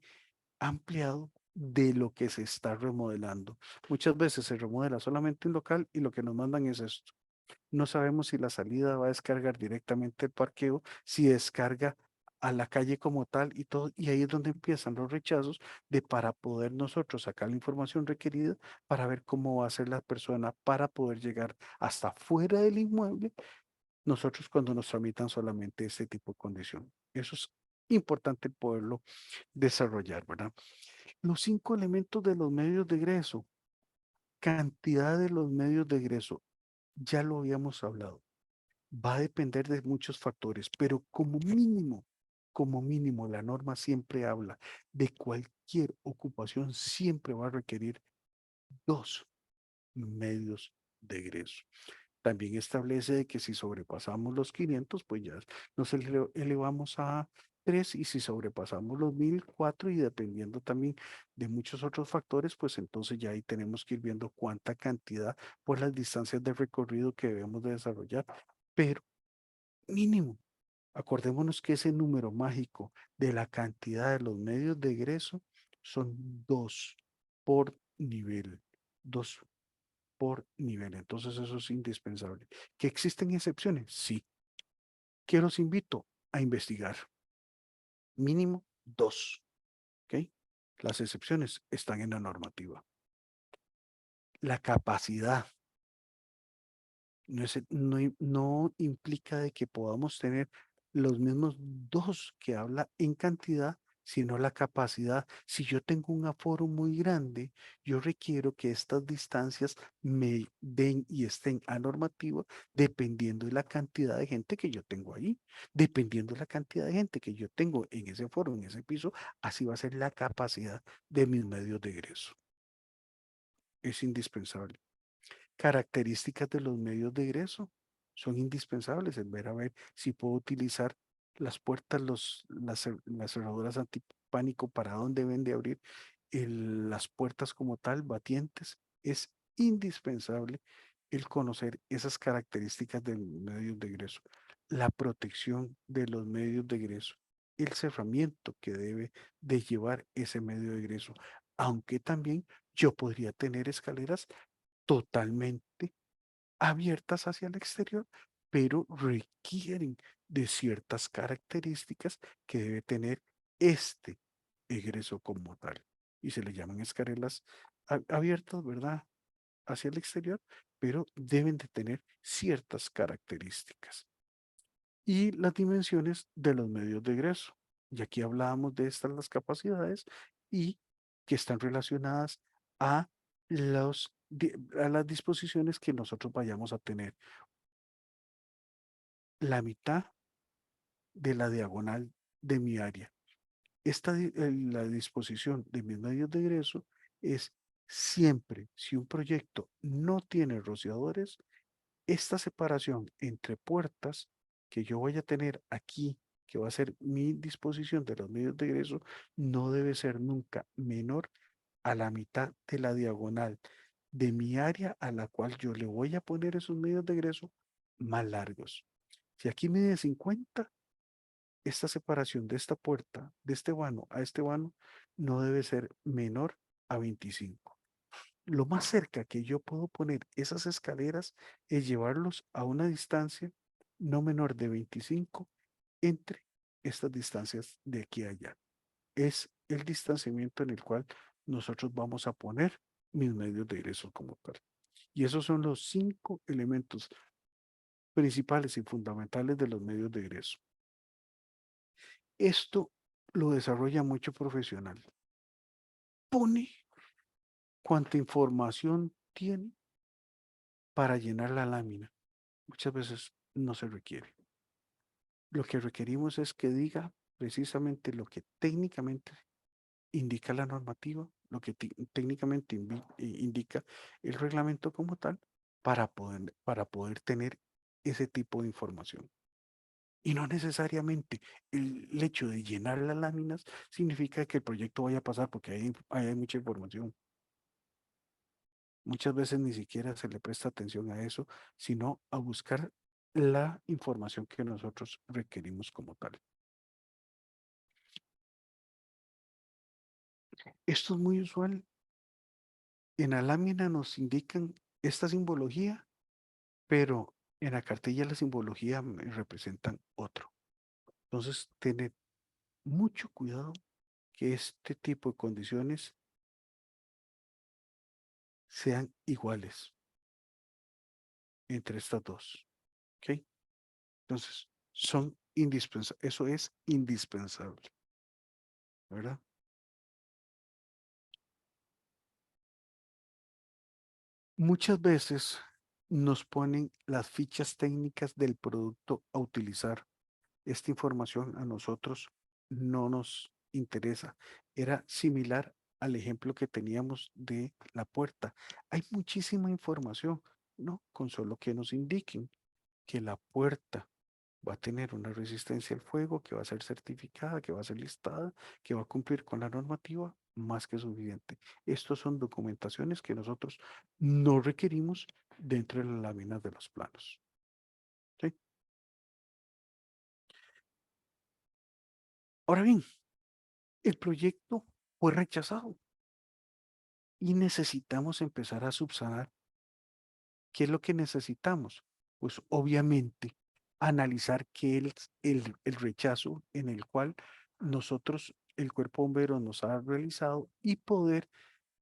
ampliado de lo que se está remodelando. Muchas veces se remodela solamente un local y lo que nos mandan es esto. No sabemos si la salida va a descargar directamente el parqueo, si descarga a la calle como tal y todo, y ahí es donde empiezan los rechazos de para poder nosotros sacar la información requerida para ver cómo va a ser la persona para poder llegar hasta fuera del inmueble, nosotros cuando nos tramitan solamente este tipo de condición. Eso es importante poderlo desarrollar, ¿verdad? Los 5 elementos de los medios de egreso, cantidad de los medios de egreso, ya lo habíamos hablado. Va a depender de muchos factores, pero como mínimo, la norma siempre habla de cualquier ocupación, siempre va a requerir 2 medios de egreso. También establece de que si sobrepasamos los 500, pues ya nos elevamos a 3 y si sobrepasamos los 1000, 4 y dependiendo también de muchos otros factores, pues entonces ya ahí tenemos que ir viendo cuánta cantidad por las distancias de recorrido que debemos de desarrollar. Pero mínimo, acordémonos que ese número mágico de la cantidad de los medios de egreso son 2 por nivel, 2 por nivel. Entonces eso es indispensable. ¿Que existen excepciones? Sí. Que los invito a investigar. Mínimo 2. ¿Ok? Las excepciones están en la normativa. La capacidad no implica de que podamos tener los mismos dos que habla en cantidad, sino la capacidad. Si yo tengo un aforo muy grande, yo requiero que estas distancias me den y estén a normativa dependiendo de la cantidad de gente que yo tengo ahí. Dependiendo de la cantidad de gente que yo tengo en ese foro, en ese piso, así va a ser la capacidad de mis medios de egreso. Es indispensable. Características de los medios de egreso son indispensables, el ver a ver si puedo utilizar las puertas, las cerraduras antipánico para dónde deben de abrir, las puertas como tal, batientes. Es indispensable el conocer esas características de los medios de egreso. la protección de los medios de egreso, el cerramiento que debe de llevar ese medio de egreso, aunque también yo podría tener escaleras totalmente abiertas hacia el exterior, pero requieren de ciertas características que debe tener este egreso como tal. Y se le llaman escaleras abiertas, ¿verdad? Hacia el exterior, pero deben de tener ciertas características. Y las dimensiones de los medios de egreso. Y aquí hablábamos de estas las capacidades y que están relacionadas a, a las disposiciones que nosotros vayamos a tener. La mitad de la diagonal de mi área. La disposición de mis medios de egreso es siempre, si un proyecto no tiene rociadores, esta separación entre puertas que yo voy a tener aquí, que va a ser mi disposición de los medios de egreso, no debe ser nunca menor a la mitad de la diagonal de mi área a la cual yo le voy a poner esos medios de egreso más largos. Si aquí mide 50, esta separación de esta puerta, de este vano a este vano, no debe ser menor a 25. Lo más cerca que yo puedo poner esas escaleras es llevarlos a una distancia no menor de 25 entre estas distancias de aquí a allá. Es el distanciamiento en el cual nosotros vamos a poner mis medios de ingreso como tal. Y esos son los 5 elementos principales y fundamentales de los medios de ingreso. Esto lo desarrolla mucho profesional. Pone cuánta información tiene para llenar la lámina. Muchas veces no se requiere. Lo que requerimos es que diga precisamente lo que técnicamente indica la normativa, lo que técnicamente indica el reglamento como tal, para poder tener ese tipo de información. Y no necesariamente el hecho de llenar las láminas significa que el proyecto vaya a pasar porque hay mucha información. Muchas veces ni siquiera se le presta atención a eso, sino a buscar la información que nosotros requerimos como tal. Esto es muy usual. En la lámina nos indican esta simbología, pero en la cartilla la simbología representan otro. Entonces, tener mucho cuidado que este tipo de condiciones sean iguales entre estas dos. ¿Ok? Entonces, son indispensables. Eso es indispensable, ¿verdad? Muchas veces nos ponen las fichas técnicas del producto a utilizar. Esta información a nosotros no nos interesa. Era similar al ejemplo que teníamos de la puerta. Hay muchísima información, ¿no? Con solo que nos indiquen que la puerta va a tener una resistencia al fuego, que va a ser certificada, que va a ser listada, que va a cumplir con la normativa, más que suficiente. Estas son documentaciones que nosotros no requerimos dentro de las láminas de los planos. ¿Sí? Ahora bien, el proyecto fue rechazado y necesitamos empezar a subsanar. ¿Qué es lo que necesitamos? Pues obviamente analizar qué es el rechazo en el cual nosotros, el cuerpo bombero, nos ha realizado y poder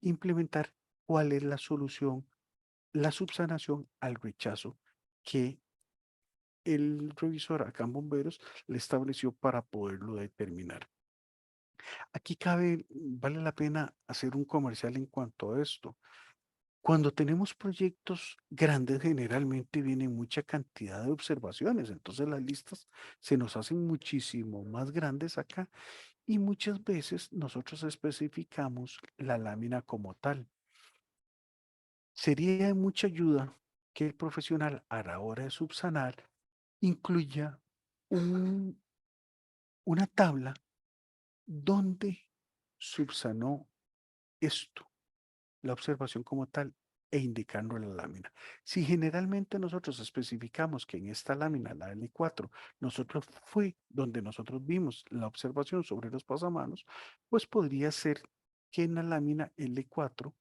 implementar cuál es la solución, la subsanación al rechazo que el revisor acá en bomberos le estableció para poderlo determinar. Aquí vale la pena hacer un comercial en cuanto a esto. Cuando tenemos proyectos grandes, generalmente viene mucha cantidad de observaciones, entonces las listas se nos hacen muchísimo más grandes acá y muchas veces nosotros especificamos la lámina como tal. Sería de mucha ayuda que el profesional a la hora de subsanar incluya un- una tabla donde subsanó esto, la observación como tal, e indicarlo en la lámina. Si generalmente nosotros especificamos que en esta lámina, la L4, nosotros fue donde nosotros vimos la observación sobre los pasamanos, pues podría ser que en la lámina L4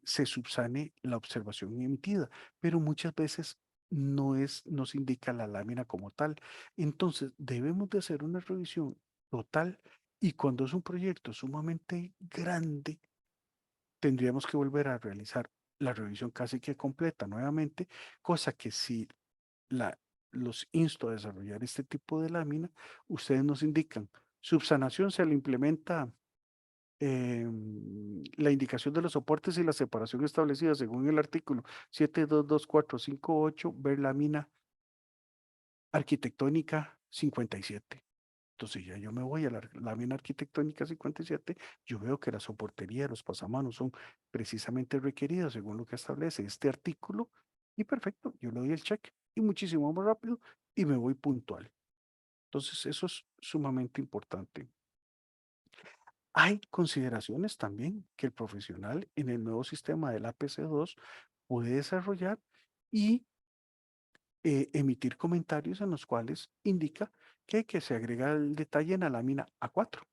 se subsane la observación emitida, pero muchas veces nos indica la lámina como tal. Entonces, debemos de hacer una revisión total y cuando es un proyecto sumamente grande, tendríamos que volver a realizar la revisión casi que completa nuevamente, cosa que si la, los insto a desarrollar este tipo de lámina, ustedes nos indican, subsanación se le implementa la indicación de los soportes y la separación establecida según el artículo 7222458, ver lámina arquitectónica 57. Entonces ya yo me voy a la lámina arquitectónica 57, yo veo que la soportería de los pasamanos son precisamente requeridas según lo que establece este artículo y perfecto, yo le doy el check y muchísimo más rápido y me voy puntual. Entonces eso es sumamente importante. Hay consideraciones también que el profesional en el nuevo sistema del APC2 puede desarrollar y emitir comentarios en los cuales indica que se agrega el detalle en la lámina A4.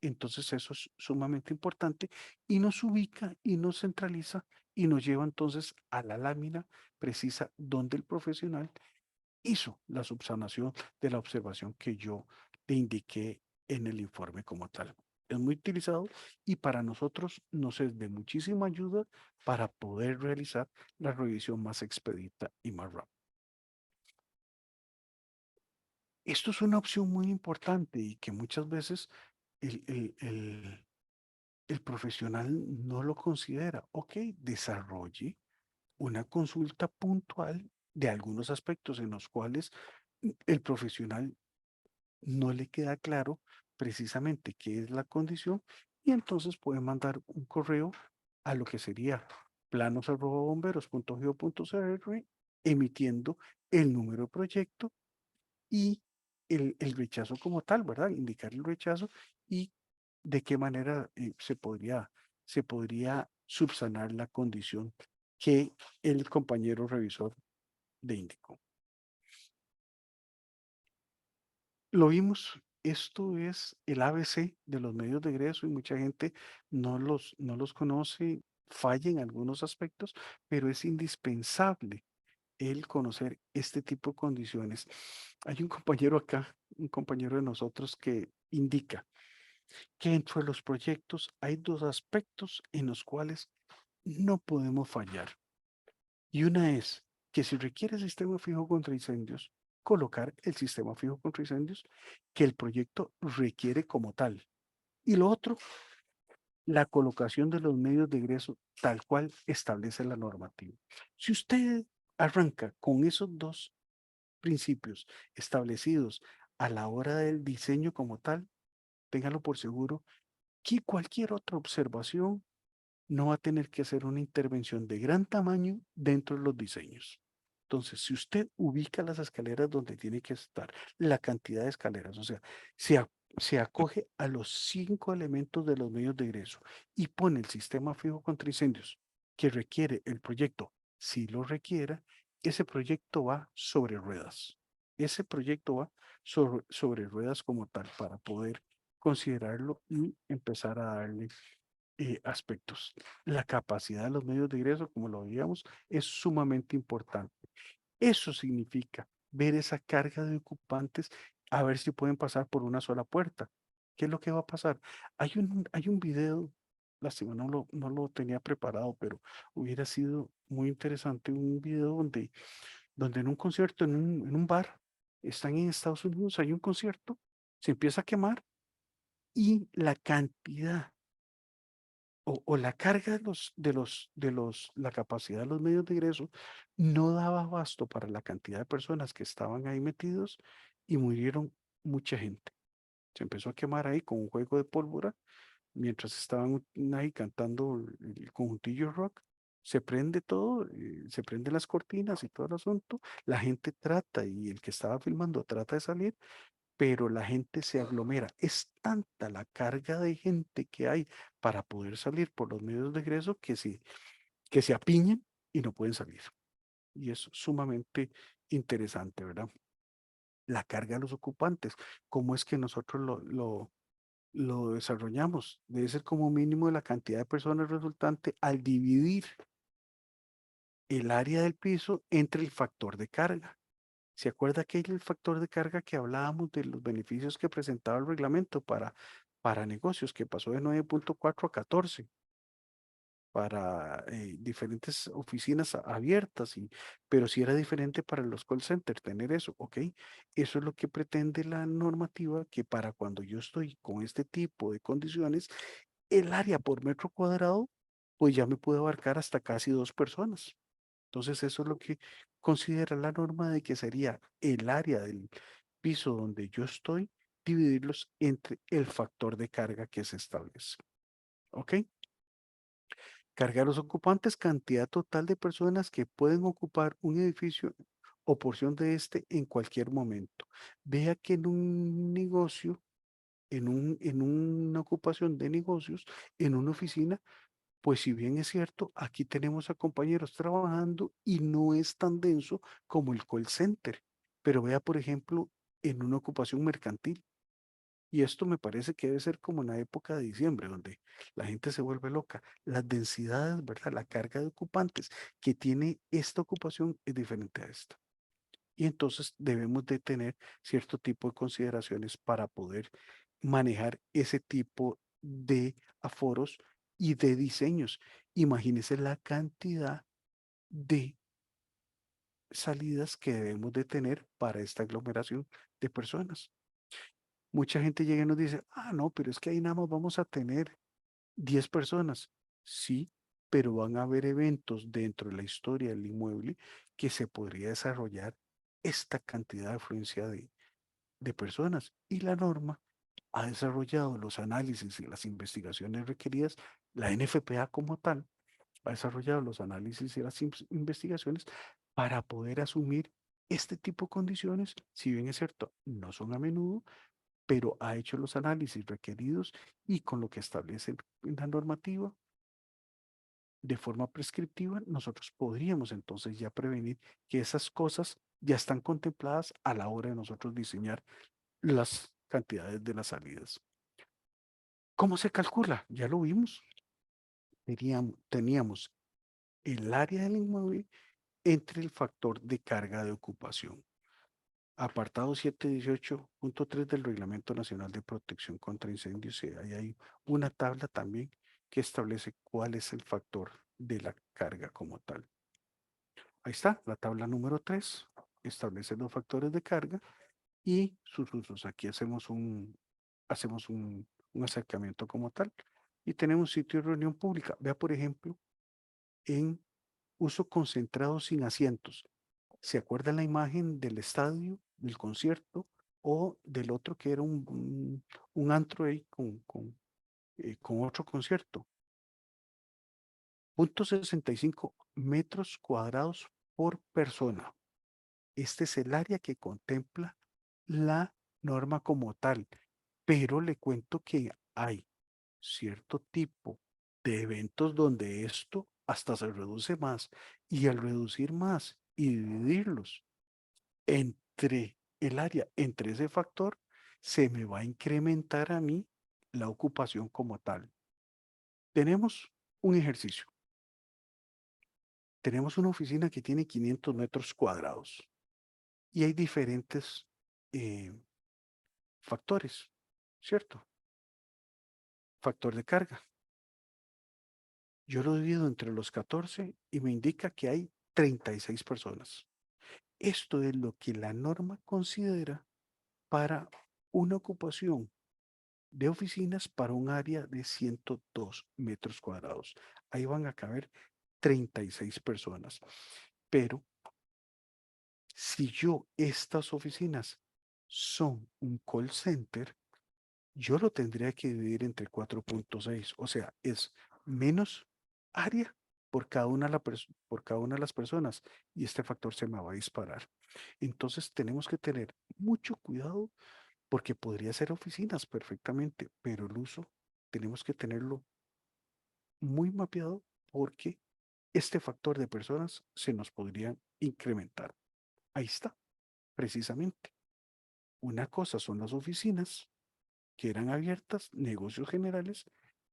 Entonces eso es sumamente importante y nos ubica y nos centraliza y nos lleva entonces a la lámina precisa donde el profesional hizo la subsanación de la observación que yo le indiqué en el informe como tal. Es muy utilizado y para nosotros nos es de muchísima ayuda para poder realizar la revisión más expedita y más rápida. Esto es una opción muy importante y que muchas veces el, el, el, el profesional no lo considera. Ok, desarrolle una consulta puntual de algunos aspectos en los cuales el profesional no le queda claro precisamente qué es la condición y entonces puede mandar un correo a lo que sería planos@bomberos.gov.cr emitiendo el número de proyecto y el rechazo como tal, ¿verdad? Indicar el rechazo y de qué manera se podría subsanar la condición que el compañero revisor le indicó. Lo vimos, esto es el ABC de los medios de egreso y mucha gente no los conoce, falla en algunos aspectos, pero es indispensable el conocer este tipo de condiciones. Hay un compañero acá, un compañero de nosotros que indica que entre los proyectos hay dos aspectos en los cuales no podemos fallar. Y una es que si requiere sistema fijo contra incendios, colocar el sistema fijo contra incendios que el proyecto requiere como tal. Y lo otro, la colocación de los medios de ingreso tal cual establece la normativa. Si usted arranca con esos dos principios establecidos a la hora del diseño como tal, téngalo por seguro que cualquier otra observación no va a tener que hacer una intervención de gran tamaño dentro de los diseños. Entonces, si usted ubica las escaleras donde tiene que estar, la cantidad de escaleras, o sea, se, se acoge a los 5 elementos de los medios de ingreso y pone el sistema fijo contra incendios que requiere el proyecto, si lo requiera, ese proyecto va sobre ruedas. Ese proyecto va sobre ruedas como tal para poder considerarlo y empezar a darle aspectos. La capacidad de los medios de ingreso, como lo veíamos, es sumamente importante. Eso significa ver esa carga de ocupantes a ver si pueden pasar por una sola puerta. ¿Qué es lo que va a pasar? Hay un video, lástima, no lo tenía preparado, pero hubiera sido muy interesante un video donde en un concierto, en un bar, están en Estados Unidos, hay un concierto, se empieza a quemar y la cantidad o la carga la capacidad de los medios de ingreso no daba abasto para la cantidad de personas que estaban ahí metidos y murieron mucha gente. Se empezó a quemar ahí con un juego de pólvora mientras estaban ahí cantando el conjuntillo rock. Se prende todo, se prenden las cortinas y todo el asunto. La gente trata y el que estaba filmando trata de salir, pero la gente se aglomera. Es tanta la carga de gente que hay para poder salir por los medios de egreso que si que se apiñan y no pueden salir. Y es sumamente interesante, ¿verdad? La carga de los ocupantes, cómo es que nosotros lo desarrollamos. Debe ser como mínimo de la cantidad de personas resultante al dividir el área del piso entre el factor de carga. ¿Se acuerda que el factor de carga que hablábamos de los beneficios que presentaba el reglamento para negocios, que pasó de 9.4 a 14? Para diferentes oficinas abiertas, pero si era diferente para los call centers tener eso, ¿ok? Eso es lo que pretende la normativa, que para cuando yo estoy con este tipo de condiciones, el área por metro cuadrado, pues ya me puede abarcar hasta casi 2 personas. Entonces eso es lo que considera la norma de que sería el área del piso donde yo estoy, dividirlos entre el factor de carga que se establece. ¿Ok? Cargar los ocupantes, cantidad total de personas que pueden ocupar un edificio o porción de este en cualquier momento. Vea que en un negocio, en una ocupación de negocios, en una oficina, pues si bien es cierto, aquí tenemos a compañeros trabajando y no es tan denso como el call center. Pero vea, por ejemplo, en una ocupación mercantil. Y esto me parece que debe ser como en la época de diciembre, donde la gente se vuelve loca. Las densidades, ¿verdad? La carga de ocupantes que tiene esta ocupación es diferente a esta. Y entonces debemos de tener cierto tipo de consideraciones para poder manejar ese tipo de aforos y de diseños. Imagínese la cantidad de salidas que debemos de tener para esta aglomeración de personas. Mucha gente llega y nos dice, ah, no, pero es que ahí nada más vamos a tener 10 personas. Sí, pero van a haber eventos dentro de la historia del inmueble que se podría desarrollar esta cantidad de afluencia de personas. Y la norma ha desarrollado los análisis y las investigaciones requeridas, la NFPA como tal, ha desarrollado los análisis y las investigaciones para poder asumir este tipo de condiciones, si bien es cierto, no son a menudo, pero ha hecho los análisis requeridos y con lo que establece la normativa de forma prescriptiva, nosotros podríamos entonces ya prevenir que esas cosas ya están contempladas a la hora de nosotros diseñar las cantidades de las salidas. ¿Cómo se calcula? Ya lo vimos. Teníamos el área del inmueble entre el factor de carga de ocupación. Apartado 718.3 del Reglamento Nacional de Protección contra Incendios. Ahí hay una tabla también que establece cuál es el factor de la carga como tal. Ahí está, la tabla número 3 establece los factores de carga y sus usos. Aquí hacemos un acercamiento como tal y tenemos un sitio de reunión pública. Vea, por ejemplo, en uso concentrado sin asientos. ¿Se acuerda la imagen del estadio, del concierto o del otro que era un antro ahí con otro concierto? 0.65 metros cuadrados por persona. Este es el área que contempla la norma como tal, pero le cuento que hay cierto tipo de eventos donde esto hasta se reduce más y al reducir más y dividirlos entre el área, entre ese factor, se me va a incrementar a mí la ocupación como tal. Tenemos un ejercicio. Tenemos una oficina que tiene 500 metros cuadrados y hay diferentes eh, factores, ¿cierto? Factor de carga. Yo lo divido entre los 14 y me indica que hay 36 personas. Esto es lo que la norma considera para una ocupación de oficinas para un área de 102 metros cuadrados. Ahí van a caber 36 personas. Pero si yo estas oficinas son un call center, yo lo tendría que dividir entre 4.6. O sea, es menos área por cada una de las personas y este factor se me va a disparar. Entonces tenemos que tener mucho cuidado porque podría ser oficinas perfectamente, pero el uso tenemos que tenerlo muy mapeado porque este factor de personas se nos podría incrementar. Ahí está, precisamente. Una cosa son las oficinas que eran abiertas, negocios generales,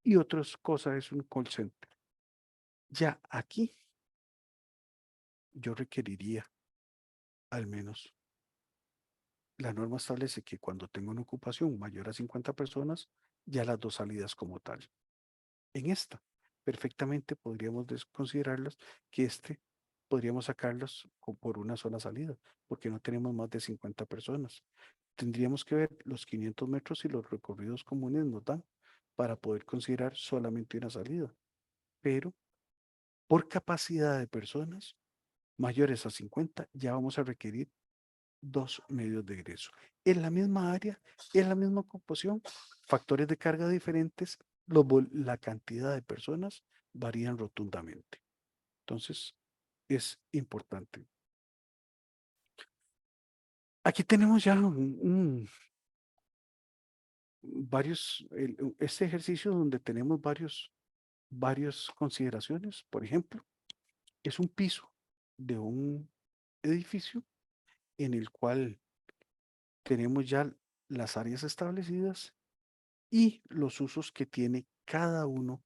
y otra cosa es un call center. Ya aquí yo requeriría al menos, la norma establece que cuando tengo una ocupación mayor a 50 personas, ya las dos salidas como tal. En esta, perfectamente podríamos considerarlas que podríamos sacarlos por una sola salida, porque no tenemos más de 50 personas. Tendríamos que ver los 500 metros y los recorridos comunes nos dan para poder considerar solamente una salida. Pero por capacidad de personas mayores a 50 ya vamos a requerir dos medios de ingreso. En la misma área, en la misma ocupación, factores de carga diferentes, la cantidad de personas varían rotundamente. Entonces, es importante. Aquí tenemos ya este ejercicio donde tenemos varias consideraciones. Por ejemplo, es un piso de un edificio en el cual tenemos ya las áreas establecidas y los usos que tiene cada uno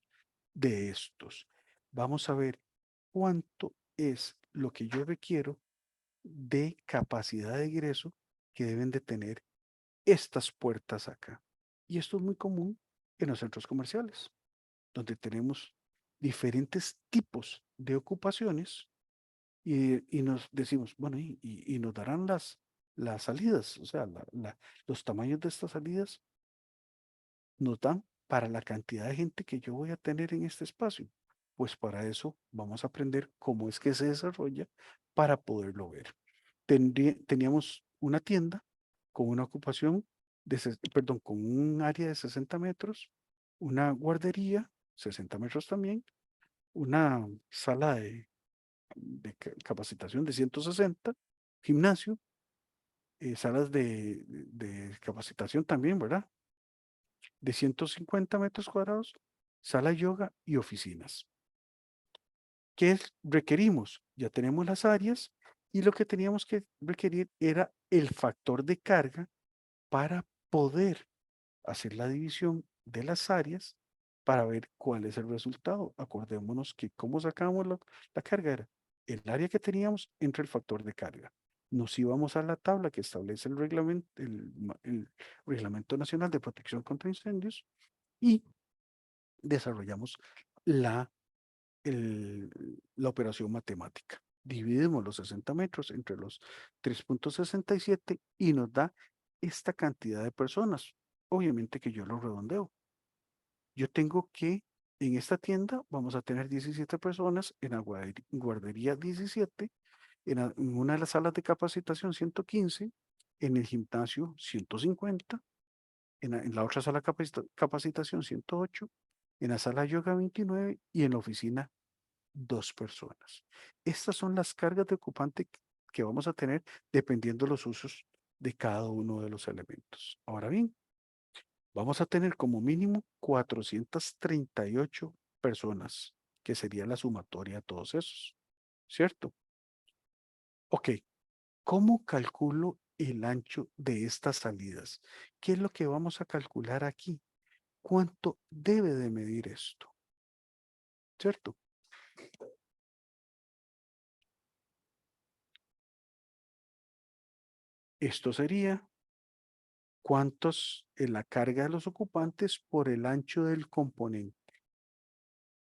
de estos. Vamos a ver cuánto es lo que yo requiero de capacidad de ingreso que deben de tener estas puertas acá. Y esto es muy común en los centros comerciales, donde tenemos diferentes tipos de ocupaciones y nos decimos, bueno, y nos darán las salidas, o sea, los tamaños de estas salidas nos dan para la cantidad de gente que yo voy a tener en este espacio. Pues para eso vamos a aprender cómo es que se desarrolla para poderlo ver. Teníamos una tienda con una ocupación perdón, con un área de 60 metros, una guardería, 60 metros también, una sala de capacitación de 160, gimnasio, salas de capacitación también, ¿verdad? De 150 metros cuadrados, sala de yoga y oficinas. ¿Qué requerimos? Ya tenemos las áreas y lo que teníamos que requerir era el factor de carga para poder hacer la división de las áreas para ver cuál es el resultado. Acordémonos que cómo sacamos la carga era el área que teníamos entre el factor de carga. Nos íbamos a la tabla que establece el Reglamento Nacional de Protección contra Incendios y desarrollamos la, la operación matemática. Dividimos los 60 metros entre los 3,67 y nos da esta cantidad de personas. Obviamente que yo lo redondeo. Yo tengo que, en esta tienda vamos a tener 17 personas, en la guardería 17, en una de las salas de capacitación 115, en el gimnasio 150, en la otra sala de capacitación 108, en la sala de yoga 29 y en la oficina 2 personas. Estas son las cargas de ocupante que vamos a tener dependiendo de los usos de cada uno de los elementos. Ahora bien, vamos a tener como mínimo 438 personas, que sería la sumatoria de todos esos, ¿cierto? Ok, ¿cómo calculo el ancho de estas salidas? ¿Qué es lo que vamos a calcular aquí? ¿Cuánto debe de medir esto? ¿Cierto? Esto sería cuántos en la carga de los ocupantes por el ancho del componente.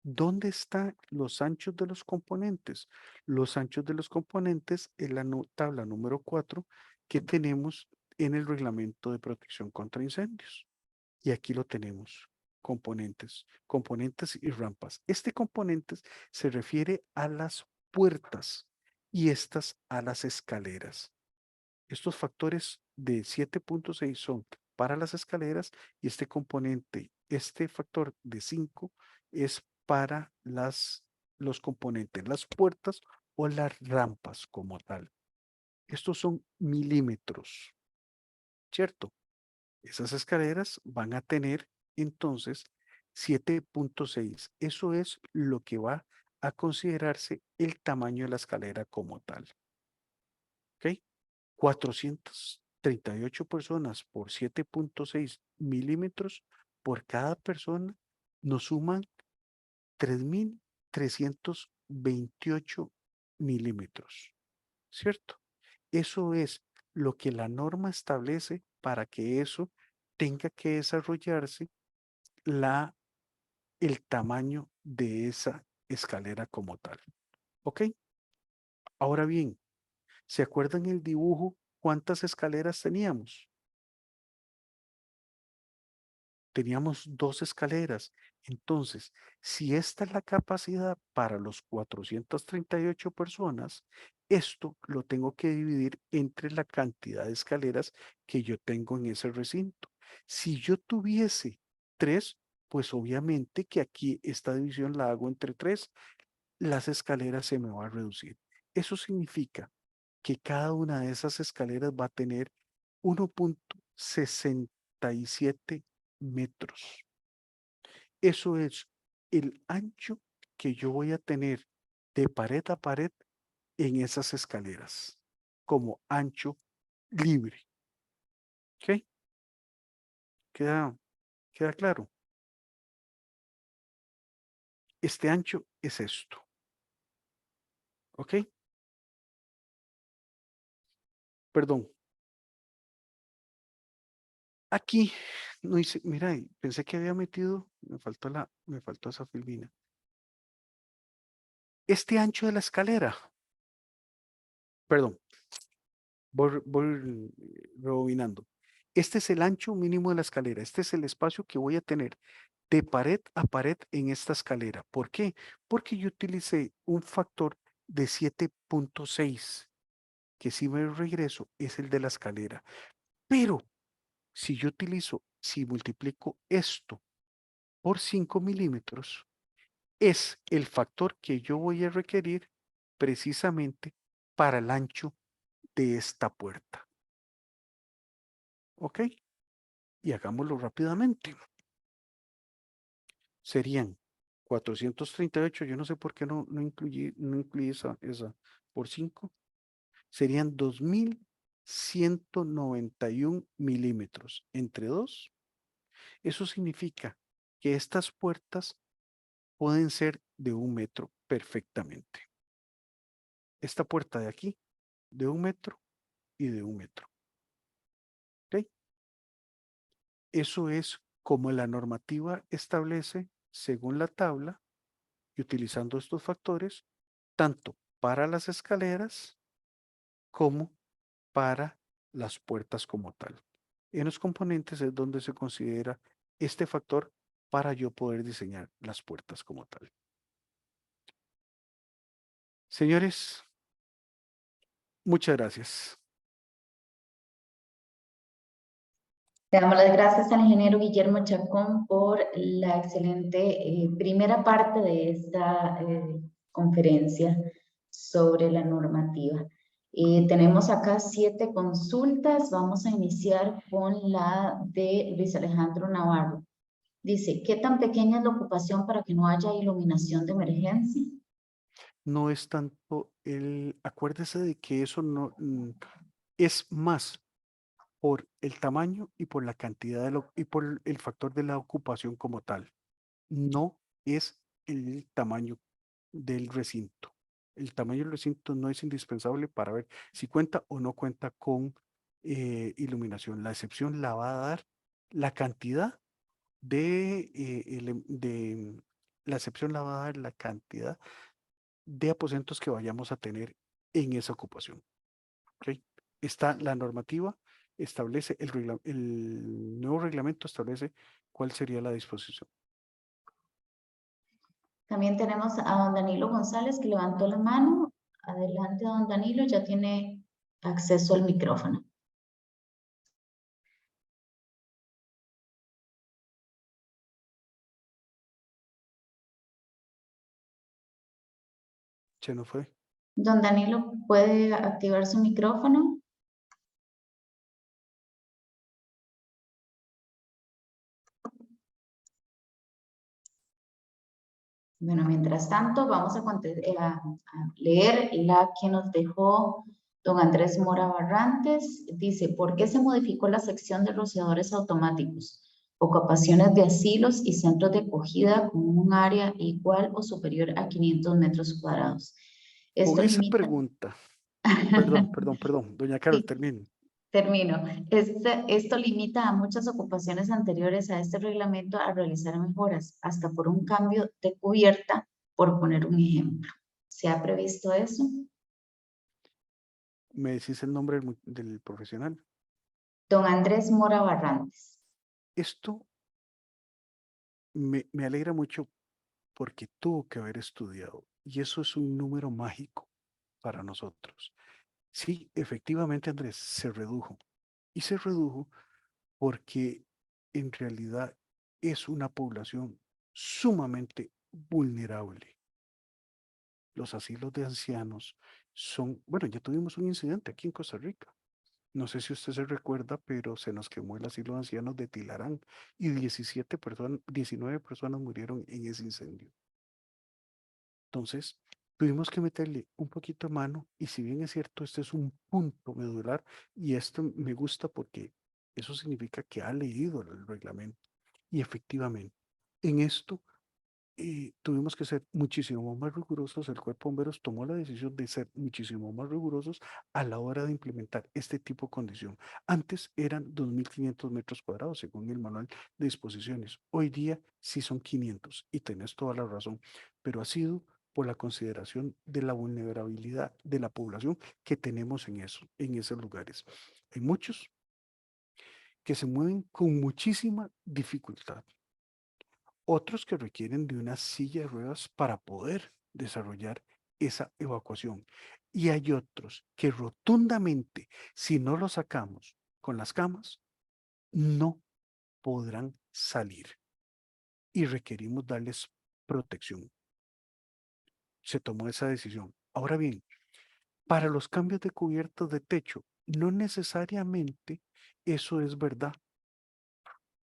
¿Dónde están los anchos de los componentes? Los anchos de los componentes en la tabla número 4 que tenemos en el reglamento de protección contra incendios. Y aquí lo tenemos, componentes y rampas. Este componentes se refiere a las puertas y estas a las escaleras. Estos factores de 7,6 son para las escaleras y este factor de 5 es para los componentes, las puertas o las rampas como tal. Estos son milímetros, ¿cierto? Esas escaleras van a tener entonces 7,6. Eso es lo que va a considerarse el tamaño de la escalera como tal. ¿Ok? 438 personas por 7.6 milímetros por cada persona nos suman 3.328 milímetros, ¿cierto? Eso es lo que la norma establece para que eso tenga que desarrollarse el tamaño de esa escalera como tal. ¿Ok? Ahora bien, ¿se acuerdan el dibujo? ¿Cuántas escaleras teníamos? Teníamos 2 escaleras. Entonces, si esta es la capacidad para los 438 personas, esto lo tengo que dividir entre la cantidad de escaleras que yo tengo en ese recinto. Si yo tuviese 3, pues obviamente que aquí esta división la hago entre 3, las escaleras se me va a reducir. Eso significa que cada una de esas escaleras va a tener 1.67 metros. Eso es el ancho que yo voy a tener de pared a pared en esas escaleras, como ancho libre. ¿Ok? ¿Queda, queda claro? Este ancho es esto. ¿Ok? Perdón. Aquí no hice, mira, pensé que había metido, me faltó esa filmina. Este ancho de la escalera, perdón, voy rebobinando. Este es el ancho mínimo de la escalera. Este es el espacio que voy a tener de pared a pared en esta escalera. ¿Por qué? Porque yo utilicé un factor de 7.6, que si me regreso es el de la escalera. Pero si multiplico esto por 5 milímetros, es el factor que yo voy a requerir precisamente para el ancho de esta puerta. ¿Ok? Y hagámoslo rápidamente. Serían 438, yo no sé por qué no incluí esa por 5, serían 2.191 milímetros entre 2. Eso significa que estas puertas pueden ser de 1 metro perfectamente. Esta puerta de aquí, de 1 metro y de 1 metro. ¿Ok? Eso es como la normativa establece según la tabla y utilizando estos factores, tanto para las escaleras como para las puertas como tal. En los componentes es donde se considera este factor para yo poder diseñar las puertas como tal. Señores, muchas gracias. Le damos las gracias al ingeniero Guillermo Chacón por la excelente primera parte de esta conferencia sobre la normativa. Tenemos acá 7 consultas. Vamos a iniciar con la de Luis Alejandro Navarro. Dice, ¿qué tan pequeña es la ocupación para que no haya iluminación de emergencia? No es tanto acuérdese de que eso no es más por el tamaño y por la cantidad y por el factor de la ocupación como tal. No es el tamaño del recinto. El tamaño del recinto no es indispensable para ver si cuenta o no cuenta con iluminación. La excepción la va a dar la cantidad la excepción la va a dar la cantidad de aposentos que vayamos a tener en esa ocupación. ¿Ok? Está la normativa, establece el nuevo reglamento establece cuál sería la disposición. También tenemos a don Danilo González que levantó la mano. Adelante, don Danilo, ya tiene acceso al micrófono. Se nos fue. Don Danilo, ¿puede activar su micrófono? Bueno, mientras tanto, vamos a leer la que nos dejó don Andrés Mora Barrantes. Dice, ¿por qué se modificó la sección de rociadores automáticos? Ocupaciones de asilos y centros de acogida con un área igual o superior a 500 metros cuadrados. Con Esto esa limita... pregunta, perdón, doña Carol, Sí, termine. termino. Esto limita a muchas ocupaciones anteriores a este reglamento a realizar mejoras, hasta por un cambio de cubierta, por poner un ejemplo. ¿Se ha previsto eso? ¿Me decís el nombre del profesional? Don Andrés Mora Barrantes. Esto me alegra mucho porque tuvo que haber estudiado y eso es un número mágico para nosotros. Sí, efectivamente, Andrés, se redujo y se redujo porque en realidad es una población sumamente vulnerable. Los asilos de ancianos son, bueno, ya tuvimos un incidente aquí en Costa Rica. No sé si usted se recuerda, pero se nos quemó el asilo de ancianos de Tilarán y 19 personas murieron en ese incendio. Entonces, tuvimos que meterle un poquito de mano y si bien es cierto, este es un punto medular y esto me gusta porque eso significa que ha leído el reglamento y efectivamente en esto tuvimos que ser muchísimo más rigurosos. El Cuerpo de Bomberos tomó la decisión de ser muchísimo más rigurosos a la hora de implementar este tipo de condición. Antes eran 2.500 metros cuadrados según el manual de disposiciones. Hoy día sí son 500 y tenés toda la razón, pero ha sido por la consideración de la vulnerabilidad de la población que tenemos en esos lugares. Hay muchos que se mueven con muchísima dificultad, otros que requieren de una silla de ruedas para poder desarrollar esa evacuación. Y hay otros que rotundamente, si no los sacamos con las camas, no podrán salir y requerimos darles protección. Se tomó esa decisión. Ahora bien, para los cambios de cubiertos de techo, no necesariamente eso es verdad.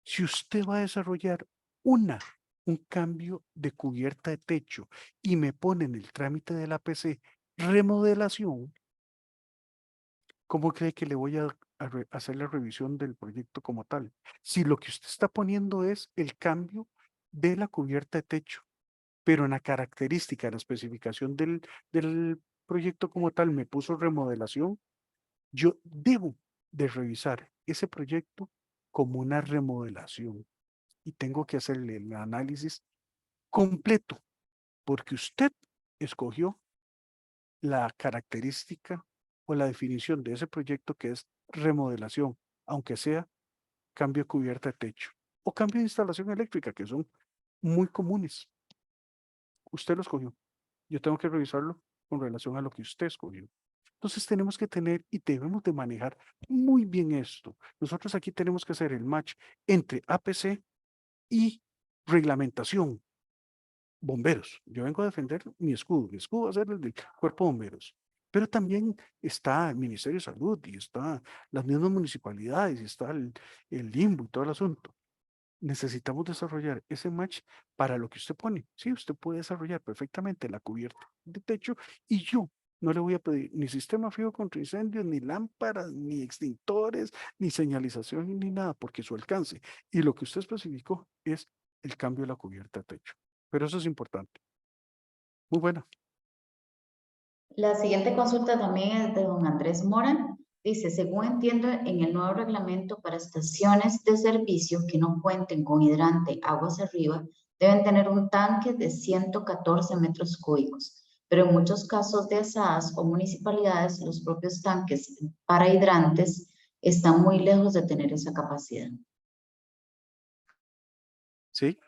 Si usted va a desarrollar una, un cambio de cubierta de techo y me pone en el trámite de la PC remodelación, ¿cómo cree que le voy a hacer la revisión del proyecto como tal? Si lo que usted está poniendo es el cambio de la cubierta de techo, pero en la característica, en la especificación del proyecto como tal me puso remodelación, yo debo de revisar ese proyecto como una remodelación y tengo que hacerle el análisis completo, porque usted escogió la característica o la definición de ese proyecto que es remodelación, aunque sea cambio de cubierta de techo o cambio de instalación eléctrica, que son muy comunes. Usted lo escogió. Yo tengo que revisarlo con relación a lo que usted escogió. Entonces tenemos que tener y debemos de manejar muy bien esto. Nosotros aquí tenemos que hacer el match entre APC y reglamentación. Bomberos. Yo vengo a defender mi escudo. Mi escudo va a ser el del Cuerpo de Bomberos. Pero también está el Ministerio de Salud y está las mismas municipalidades y está el limbo y todo el asunto. Necesitamos desarrollar ese match para lo que usted pone. Sí, usted puede desarrollar perfectamente la cubierta de techo y yo no le voy a pedir ni sistema fijo contra incendios, ni lámparas, ni extintores, ni señalización, ni nada, porque su alcance y lo que usted especificó es el cambio de la cubierta de techo. Pero eso es importante. Muy buena. La siguiente consulta también es de don Andrés Mora. Dice, según entiendo, en el nuevo reglamento para estaciones de servicio que no cuenten con hidrante aguas arriba, deben tener un tanque de 114 metros cúbicos. Pero en muchos casos de asadas o municipalidades, los propios tanques para hidrantes están muy lejos de tener esa capacidad. Sí,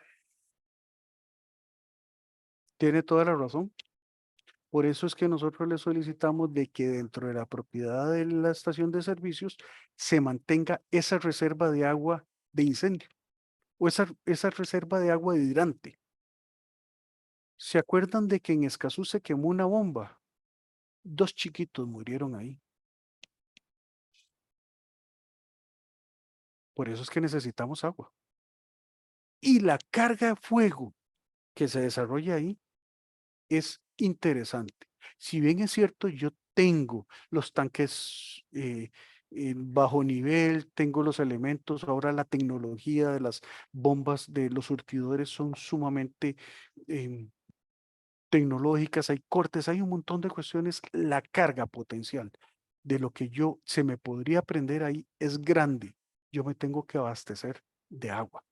tiene toda la razón. Por eso es que nosotros le solicitamos de que dentro de la propiedad de la estación de servicios se mantenga esa reserva de agua de incendio o esa reserva de agua de hidrante. ¿Se acuerdan de que en Escazú se quemó una bomba? 2 chiquitos murieron ahí. Por eso es que necesitamos agua. Y la carga de fuego que se desarrolla ahí es interesante. Si bien es cierto, yo tengo los tanques en bajo nivel, tengo los elementos, ahora la tecnología de las bombas de los surtidores son sumamente tecnológicas, hay cortes, hay un montón de cuestiones, la carga potencial de lo que yo se me podría aprender ahí es grande. Yo me tengo que abastecer de agua.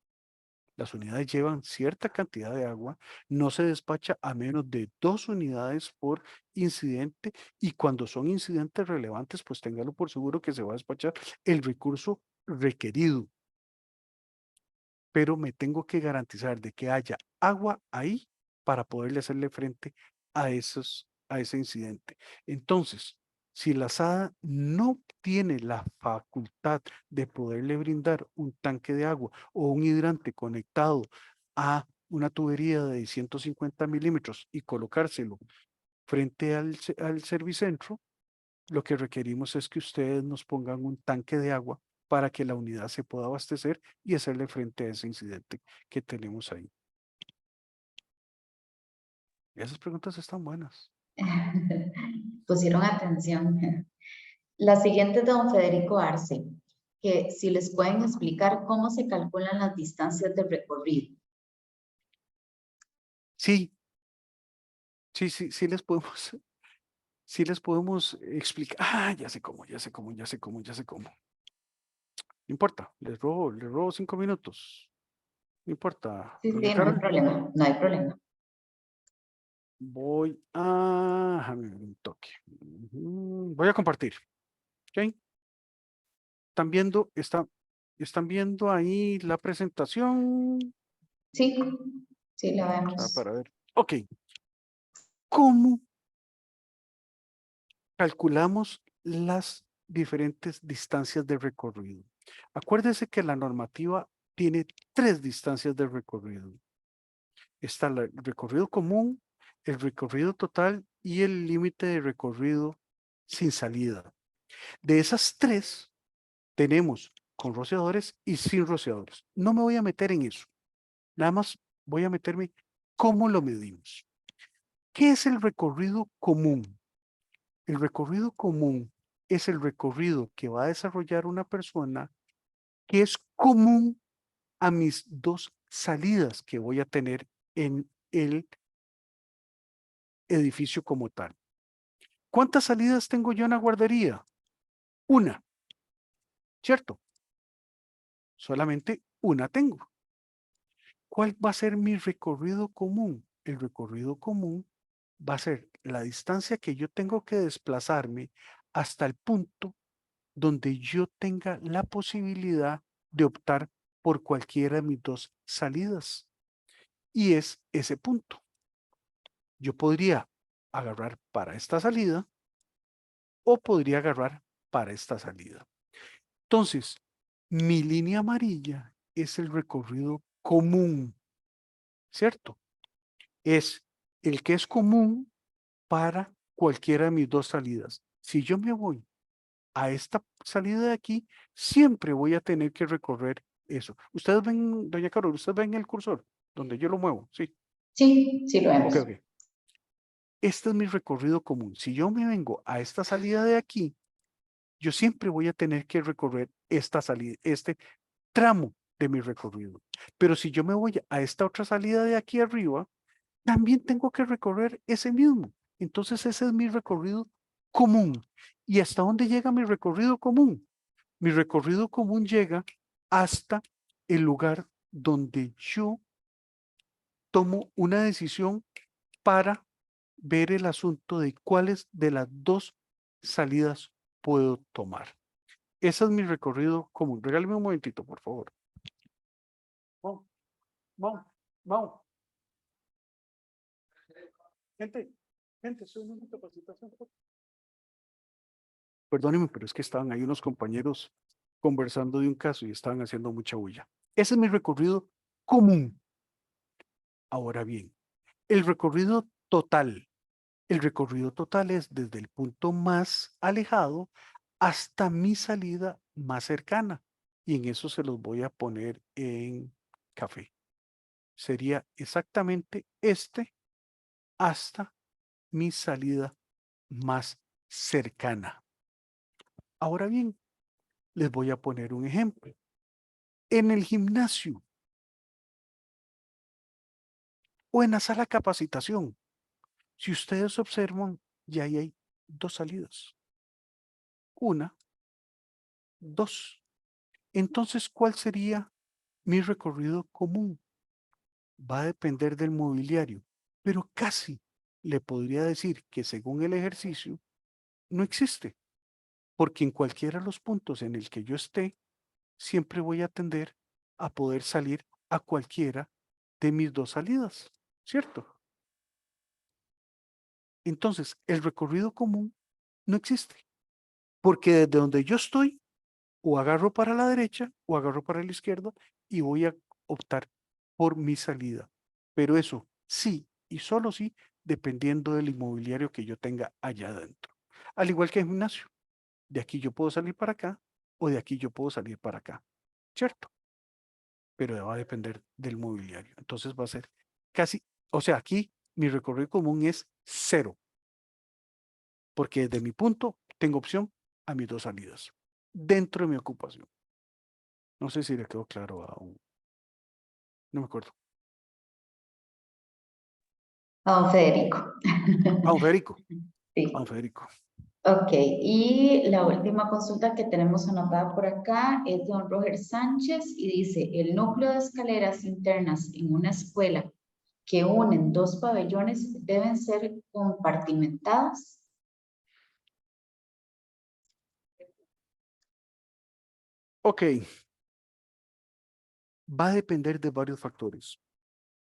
Las unidades llevan cierta cantidad de agua, no se despacha a menos de 2 unidades por incidente y cuando son incidentes relevantes, pues téngalo por seguro que se va a despachar el recurso requerido, pero me tengo que garantizar de que haya agua ahí para poderle hacerle frente a ese incidente. Entonces, si la SADA no tiene la facultad de poderle brindar un tanque de agua o un hidrante conectado a una tubería de 150 milímetros y colocárselo frente al servicentro, lo que requerimos es que ustedes nos pongan un tanque de agua para que la unidad se pueda abastecer y hacerle frente a ese incidente que tenemos ahí. Esas preguntas están buenas. Pusieron atención. La siguiente es de don Federico Arce, que si les pueden explicar cómo se calculan las distancias de recorrido. Sí, sí les podemos, sí les podemos explicar. Ah, ya sé cómo, ya sé cómo, ya sé cómo, ya sé cómo. No importa, les robo 5 minutos. No importa, Sí, doña sí, no hay Carol. problema, no hay problema. Voy a, déjame ver un toque. Voy a compartir. ¿Ok? ¿Están viendo ahí la presentación? Sí, sí, la O sea, vemos. para ver. Ok, ¿cómo calculamos las diferentes distancias de recorrido? Acuérdese que la normativa tiene 3 distancias de recorrido. Está el recorrido común, el recorrido total y el límite de recorrido sin salida. De esas 3, tenemos con rociadores y sin rociadores. No me voy a meter en eso. Nada más voy a meterme cómo lo medimos. ¿Qué es el recorrido común? El recorrido común es el recorrido que va a desarrollar una persona que es común a mis 2 salidas que voy a tener en el edificio como tal. ¿Cuántas salidas tengo yo en la guardería? Una, ¿cierto? Solamente una tengo. ¿Cuál va a ser mi recorrido común? El recorrido común va a ser la distancia que yo tengo que desplazarme hasta el punto donde yo tenga la posibilidad de optar por cualquiera de mis 2 salidas. Y es ese punto. Yo podría agarrar para esta salida o podría agarrar para esta salida. Entonces, mi línea amarilla es el recorrido común, ¿cierto? Es el que es común para cualquiera de mis 2 salidas. Si yo me voy a esta salida de aquí, siempre voy a tener que recorrer eso. Ustedes ven, doña Carol, ustedes ven el cursor donde yo lo muevo, sí. Sí, sí lo Ok, vemos. ok. Este es mi recorrido común. Si yo me vengo a esta salida de aquí, yo siempre voy a tener que recorrer esta salida, este tramo de mi recorrido. Pero si yo me voy a esta otra salida de aquí arriba, también tengo que recorrer ese mismo. Entonces ese es mi recorrido común. ¿Y hasta dónde llega mi recorrido común? Mi recorrido común llega hasta el lugar donde yo tomo una decisión para ver el asunto de cuáles de las 2 salidas puedo tomar. Ese es mi recorrido común. Regálame un momentito, por favor. Vamos, vamos, vamos. Gente, soy una capacitación. Perdónenme, pero es que estaban ahí unos compañeros conversando de un caso y estaban haciendo mucha bulla. Ese es mi recorrido común. Ahora bien, el recorrido total. El recorrido total es desde el punto más alejado hasta mi salida más cercana. Y en eso se los voy a poner en café. sería exactamente este hasta mi salida más cercana. Ahora bien, les voy a poner un ejemplo. En el gimnasio o en la sala de capacitación, si ustedes observan, ya ahí hay dos salidas. Una, dos. Entonces, ¿cuál sería mi recorrido común? Va a depender del mobiliario, pero casi le podría decir que según el ejercicio, no existe, porque en cualquiera de los puntos en el que yo esté, siempre voy a tender a poder salir a cualquiera de mis dos salidas, ¿cierto? Entonces, el recorrido común no existe, porque desde donde yo estoy, o agarro para la derecha o agarro para la izquierda y voy a optar por mi salida. Pero eso sí y solo sí, dependiendo del inmobiliario que yo tenga allá adentro. Al igual que en gimnasio, de aquí yo puedo salir para acá o de aquí yo puedo salir para acá, ¿cierto? Pero va a depender del mobiliario. Entonces va a ser casi, o sea, aquí mi recorrido común es cero, porque desde mi punto tengo opción a mis dos salidas dentro de mi ocupación. No sé si le quedó claro aún. No me acuerdo. Don Federico. A un Federico. A un Sí. Federico. Ok, y la última consulta que tenemos anotada por acá es de don Roger Sánchez y dice, el núcleo de escaleras internas en una escuela que unen dos pabellones deben ser compartimentadas. Ok, va a depender de varios factores.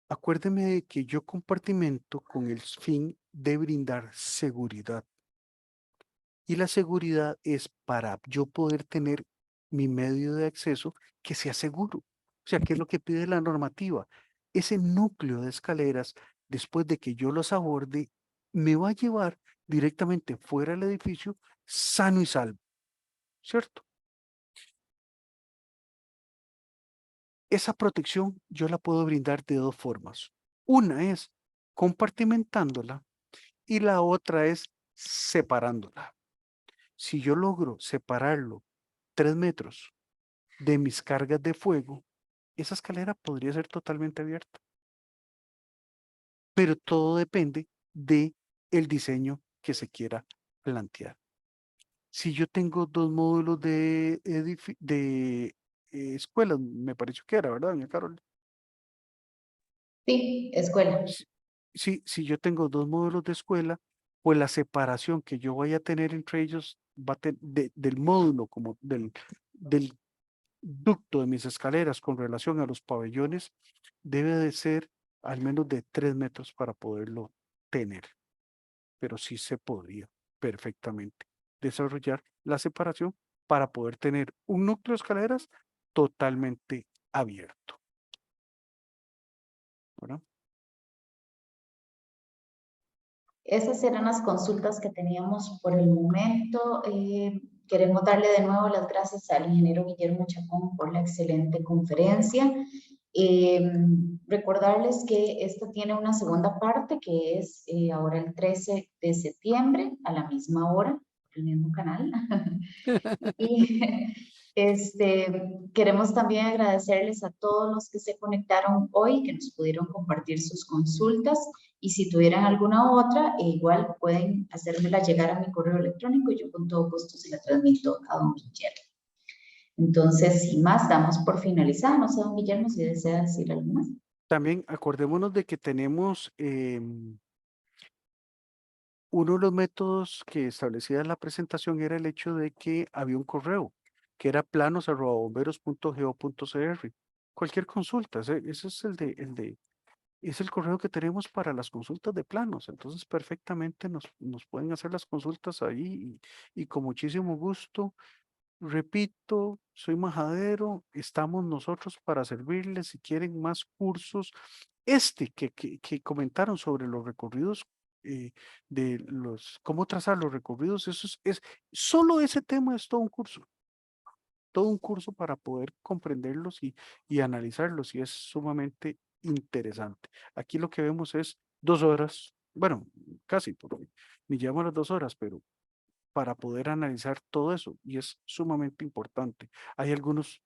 Acuérdeme de que yo compartimento con el fin de brindar seguridad. Y la seguridad es para yo poder tener mi medio de acceso que sea seguro. O sea, ¿qué es lo que pide la normativa? Ese núcleo de escaleras, después de que yo los aborde, me va a llevar directamente fuera del edificio sano y salvo, ¿cierto? Esa protección yo la puedo brindar de dos formas. Una es compartimentándola y la otra es separándola. Si yo logro separarlo 3 metros de mis cargas de fuego, esa escalera podría ser totalmente abierta. Pero todo depende de el diseño que se quiera plantear. Si yo tengo dos módulos de escuelas, me pareció que era, ¿verdad, doña Carol? Sí, escuela. Si yo tengo dos módulos de escuela, pues la separación que yo vaya a tener entre ellos del módulo como del ducto de mis escaleras con relación a los pabellones debe de ser al menos de 3 metros para poderlo tener, pero sí se podría perfectamente desarrollar la separación para poder tener un núcleo de escaleras totalmente abierto, ¿verdad? Esas eran las consultas que teníamos por el momento. Queremos darle de nuevo las gracias al ingeniero Guillermo Chacón por la excelente conferencia. Recordarles que esta tiene una segunda parte que es ahora el 13 de septiembre a la misma hora, el mismo canal. Y queremos también agradecerles a todos los que se conectaron hoy, que nos pudieron compartir sus consultas. Y si tuvieran alguna otra, igual pueden hacérmela llegar a mi correo electrónico y yo con todo gusto se la transmito a don Guillermo. Entonces, sin más, damos por finalizada. No sé, don Guillermo, si desea decir algo más. También acordémonos de que tenemos uno de los métodos que establecía la presentación era el hecho de que había un correo, que era planos@bomberos.go.cr. Cualquier consulta, ese es es el correo que tenemos para las consultas de planos. Entonces, perfectamente nos pueden hacer las consultas ahí y con muchísimo gusto. Repito, soy majadero, estamos nosotros para servirles si quieren más cursos. Que comentaron sobre los recorridos de cómo trazar los recorridos, solo ese tema es todo un curso para poder comprenderlos y analizarlos y es sumamente interesante. Aquí lo que vemos es 2 horas, bueno, casi, porque ni llevamos las 2 horas, pero para poder analizar todo eso, y es sumamente importante. Hay algunas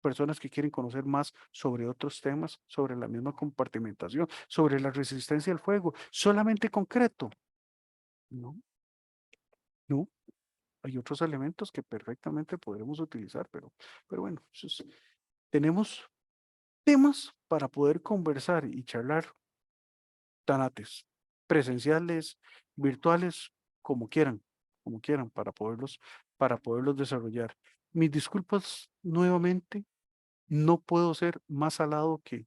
personas que quieren conocer más sobre otros temas, sobre la misma compartimentación, sobre la resistencia al fuego, solamente concreto. No, no, hay otros elementos que perfectamente podremos utilizar, pero bueno, tenemos temas para poder conversar y charlar tanates, presenciales, virtuales, como quieran, para poderlos desarrollar. Mis disculpas nuevamente, no puedo ser más salado que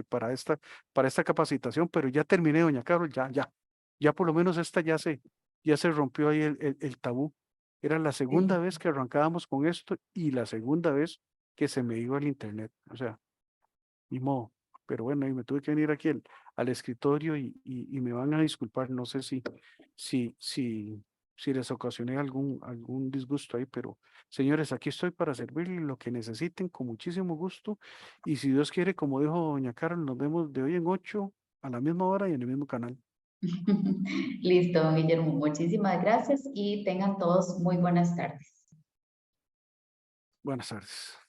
para esta capacitación, pero ya terminé, doña Carol, ya por lo menos esta ya se rompió ahí el tabú. Era la segunda Sí. vez que arrancábamos con esto y la segunda vez que se me iba el internet. O sea, ni modo. Pero bueno, y me tuve que venir aquí al escritorio y me van a disculpar, no sé si, si, si les ocasioné algún disgusto ahí, pero señores, aquí estoy para servirles lo que necesiten con muchísimo gusto. Y si Dios quiere, como dijo doña Carol, nos vemos de hoy en 8 a la misma hora y en el mismo canal. Listo, don Guillermo. Muchísimas gracias y tengan todos muy buenas tardes. Buenas tardes.